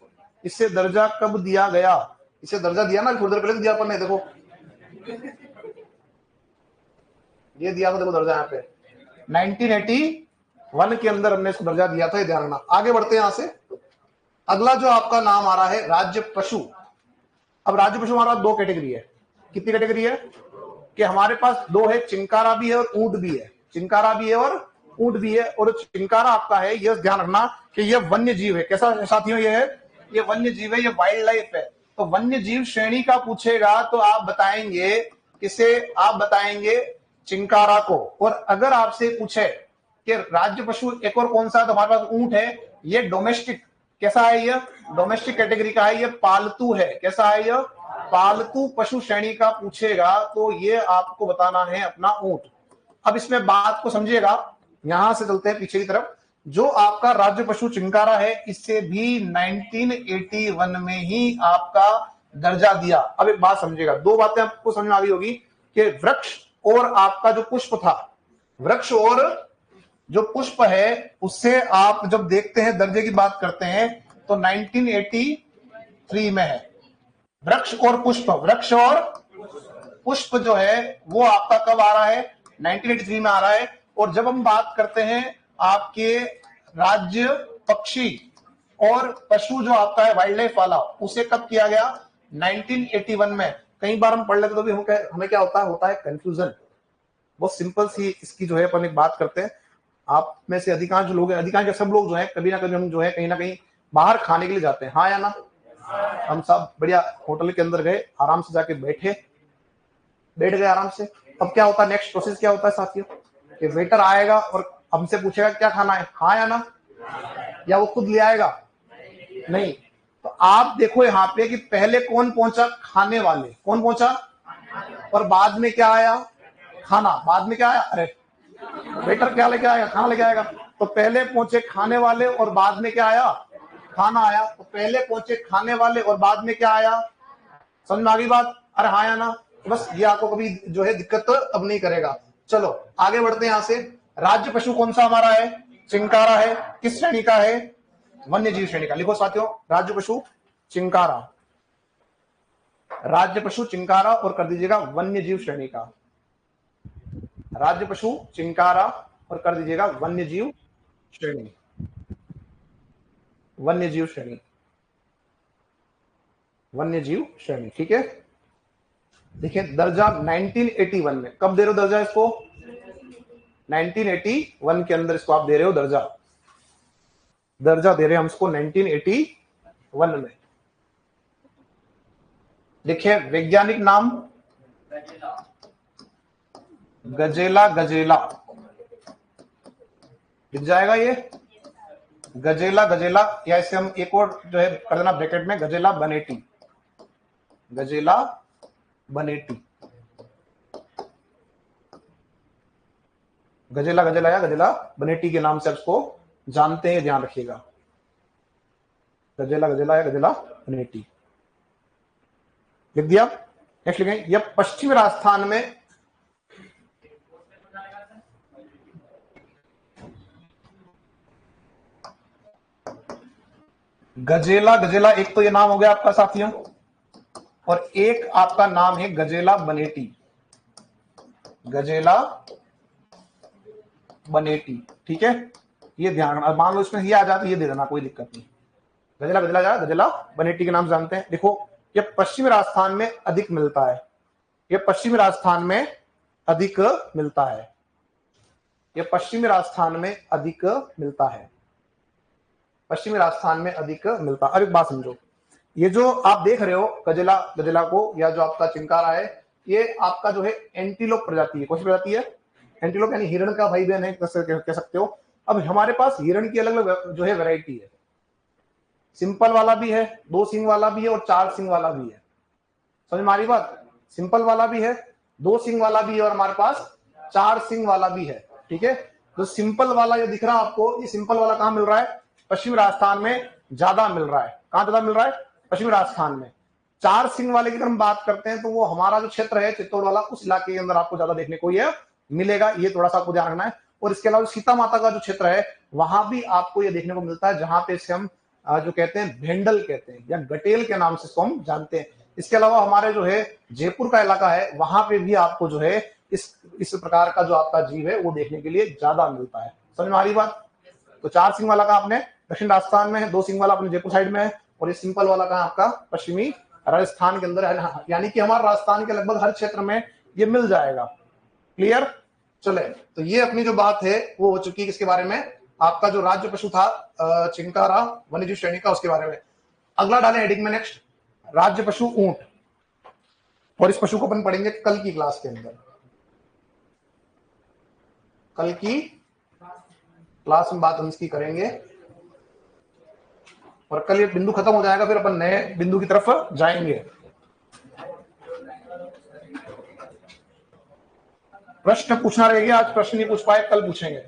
इससे दर्जा कब दिया गया? इसे दर्जा दिया ना थोड़ी देर पहले दिया अपन ने, देखो ये दिया था, देखो दर्जा यहाँ पे 1981 के अंदर हमने इसको दर्जा दिया था, ये ध्यान रखना। आगे बढ़ते हैं यहां से। अगला जो आपका नाम आ रहा है राज्य पशु। अब राज्य पशु हमारा दो कैटेगरी है। कितनी कैटेगरी है? कि हमारे पास दो है, चिंकारा भी है और ऊंट भी है। चिंकारा भी है और ऊंट भी है। और चिंकारा आपका है, यह ध्यान रखना कि यह वन्य जीव है। कैसा साथियों? ये है, ये वन्य जीव है, ये वाइल्ड लाइफ है। तो वन्य जीव श्रेणी का पूछेगा तो आप बताएंगे किसे? आप बताएंगे चिंकारा को। और अगर आपसे पूछे कि राज्य पशु एक और कौन सा है, तो हमारे पास ऊंट है। ये डोमेस्टिक, कैसा है? ये डोमेस्टिक कैटेगरी का है, ये पालतू है। कैसा है? ये पालतू पशु श्रेणी का पूछेगा तो ये आपको बताना है अपना ऊंट। अब इसमें बात को समझिएगा, यहां से चलते हैं पीछे की तरफ। जो आपका राज्य पशु चिंकारा है, इससे भी 1981 में ही आपका दर्जा दिया। अब एक बात समझिएगा, दो बातें आपको समझ में आ गई होगी कि वृक्ष और आपका जो पुष्प था, वृक्ष और जो पुष्प है, उससे आप जब देखते हैं दर्जे की बात करते हैं तो 1983 में है। वृक्ष और पुष्प, वृक्ष और पुष्प जो है वो आपका कब आ रहा है? 1983 में आ रहा है। और जब हम बात करते हैं आपके राज्य पक्षी और पशु जो आपका है वाइल्ड लाइफ वाला, उसे कब किया गया? 1981 में। कई बार हम पढ़ लेते तो भी हमें क्या होता है कंफ्यूजन। बहुत सिंपल सी इसकी जो है अपन एक बात करते हैं। आप में से अधिकांश लोग, अधिकांश सब लोग जो है कभी ना कभी हम जो है कहीं ना कहीं बाहर खाने के लिए जाते हैं। हाँ या ना? हम सब बढ़िया होटल के अंदर गए, आराम से जाके बैठ गए आराम से। अब क्या होता है? नेक्स्ट प्रोसेस क्या होता है साथियों? कि वेटर आएगा और हमसे पूछेगा क्या खाना है। हाँ या ना? या वो खुद ले आएगा? नहीं। तो आप देखो यहाँ पे कि पहले कौन पहुंचा? खाने वाले। कौन पहुंचा? और बाद में क्या आया? खाना। बाद में क्या आया? अरे वेटर क्या लेके आएगा? खाना लेके आएगा। तो पहले पहुंचे खाने वाले और बाद में क्या आया? खाना आया। तो पहले पहुंचे खाने वाले और बाद में क्या आया? समझ में आ गई बात? अरे हाँ या ना? बस ये आपको कभी जो है दिक्कत तो अब नहीं करेगा। चलो आगे बढ़ते हैं यहां से। राज्य पशु कौन सा हमारा है? चिंकारा है। किस श्रेणी का है? वन्य जीव श्रेणी का। लिखो साथियों, राज्य पशु चिंकारा, राज्य पशु चिंकारा और कर दीजिएगा वन्य जीव श्रेणी का। राज्य पशु चिंकारा और कर दीजिएगा वन्य जीव श्रेणी, वन्य जीव श्रेणी, वन्य जीव श्रेणी। ठीक है, देखिए दर्जा 1981 में, कब दे रहे हो दर्जा इसको? 1981 के अंदर इसको आप दे रहे हो दर्जा, दर्जा दे रहे हैं हम इसको 1981 में। देखिए वैज्ञानिक नाम गजेला, गजेला दिख जाएगा ये, गजेला गजेला, या इसे हम एक और जो है कर देना ब्रैकेट में, गजेला बनेटी, गजेला बनेटी, गजेला गजेला या गजेला बनेटी के नाम से उसको जानते हैं, ध्यान रखिएगा, गजेला गजेला या गजेला बनेटी लिख दिया। नेक्स्ट लिखेंगे, यह पश्चिम राजस्थान में गजेला, गजेला एक तो ये नाम हो गया आपका साथियों, और एक आपका नाम है गजेला बनेटी, गजेला बनेटी, ठीक है, ये ध्यान रखना। मान लो इसमें ये आ जाए तो ये दे देना, कोई दिक्कत नहीं। गजेला गजेला जा, गजेला बनेटी के नाम जानते हैं। देखो ये पश्चिमी राजस्थान में अधिक मिलता है, ये पश्चिमी राजस्थान में अधिक मिलता है, ये पश्चिमी राजस्थान में अधिक मिलता है, पश्चिमी राजस्थान में अधिक मिलता है। अब एक बात समझो, ये जो आप देख रहे हो गजेला, गजेला को, या जो आपका चिंकारा है, ये आपका जो है एंटीलोप प्रजाति है। कौन सी प्रजाति है? एंटीलोप, यानी हिरण का भाई बहन है, कह सकते हो। अब हमारे पास हिरण की अलग अलग जो है वैरायटी है, सिंपल वाला भी है, 2 सींग वाला भी है, और 4 सींग वाला भी है। समझ में आ रही बात? सिंपल वाला भी है, 2 सींग वाला भी है, और हमारे पास 4 सींग वाला भी है, ठीक है। तो सिंपल वाला ये दिख रहा है आपको, ये सिंपल वाला कहां मिल रहा है? पश्चिमी राजस्थान में ज्यादा मिल रहा है। कहां ज्यादा मिल रहा है? पश्चिमी राजस्थान में। 4 सींग वाले की अगर हम बात करते हैं तो वो हमारा जो क्षेत्र है चित्तौड़ वाला, उस इलाके के अंदर आपको ज्यादा देखने को ये मिलेगा, ये थोड़ा सा आपको ध्यान रखना है। और इसके अलावा सीता माता का जो क्षेत्र है वहां भी आपको ये देखने को मिलता है, जहां पे इसे हम जो कहते हैं भेंडल कहते हैं, या गटेल के नाम से इसको हम जानते हैं। इसके अलावा हमारे जो है जयपुर का इलाका है, वहां पे भी आपको जो है इस प्रकार का जो आपका जीव है वो देखने के लिए ज्यादा मिलता है। समझ में आ रही बात? तो 4 सिंह वाला का आपने दक्षिण राजस्थान में है, 2 सिंह वाला अपने जयपुर साइड में है, और ये सिंपल वाला का आपका पश्चिमी राजस्थान के अंदर है। यानी कि हमारे राजस्थान के लगभग हर क्षेत्र में ये मिल जाएगा। क्लियर? चले, तो ये अपनी जो बात है वो हो चुकी है किसके बारे में? आपका जो राज्य पशु था चिंकारा वन्यजीव श्रेणी का, उसके बारे में। अगला डालें हेडिंग में नेक्स्ट, राज्य पशु ऊंट। और इस पशु को अपन पढ़ेंगे कल की क्लास के अंदर, कल की क्लास में बात हम इसकी करेंगे, और कल ये बिंदु खत्म हो जाएगा, फिर अपन नए बिंदु की तरफ जाएंगे। प्रश्न पूछना रहेगा, आज प्रश्न नहीं पूछ पाए, कल पूछेंगे।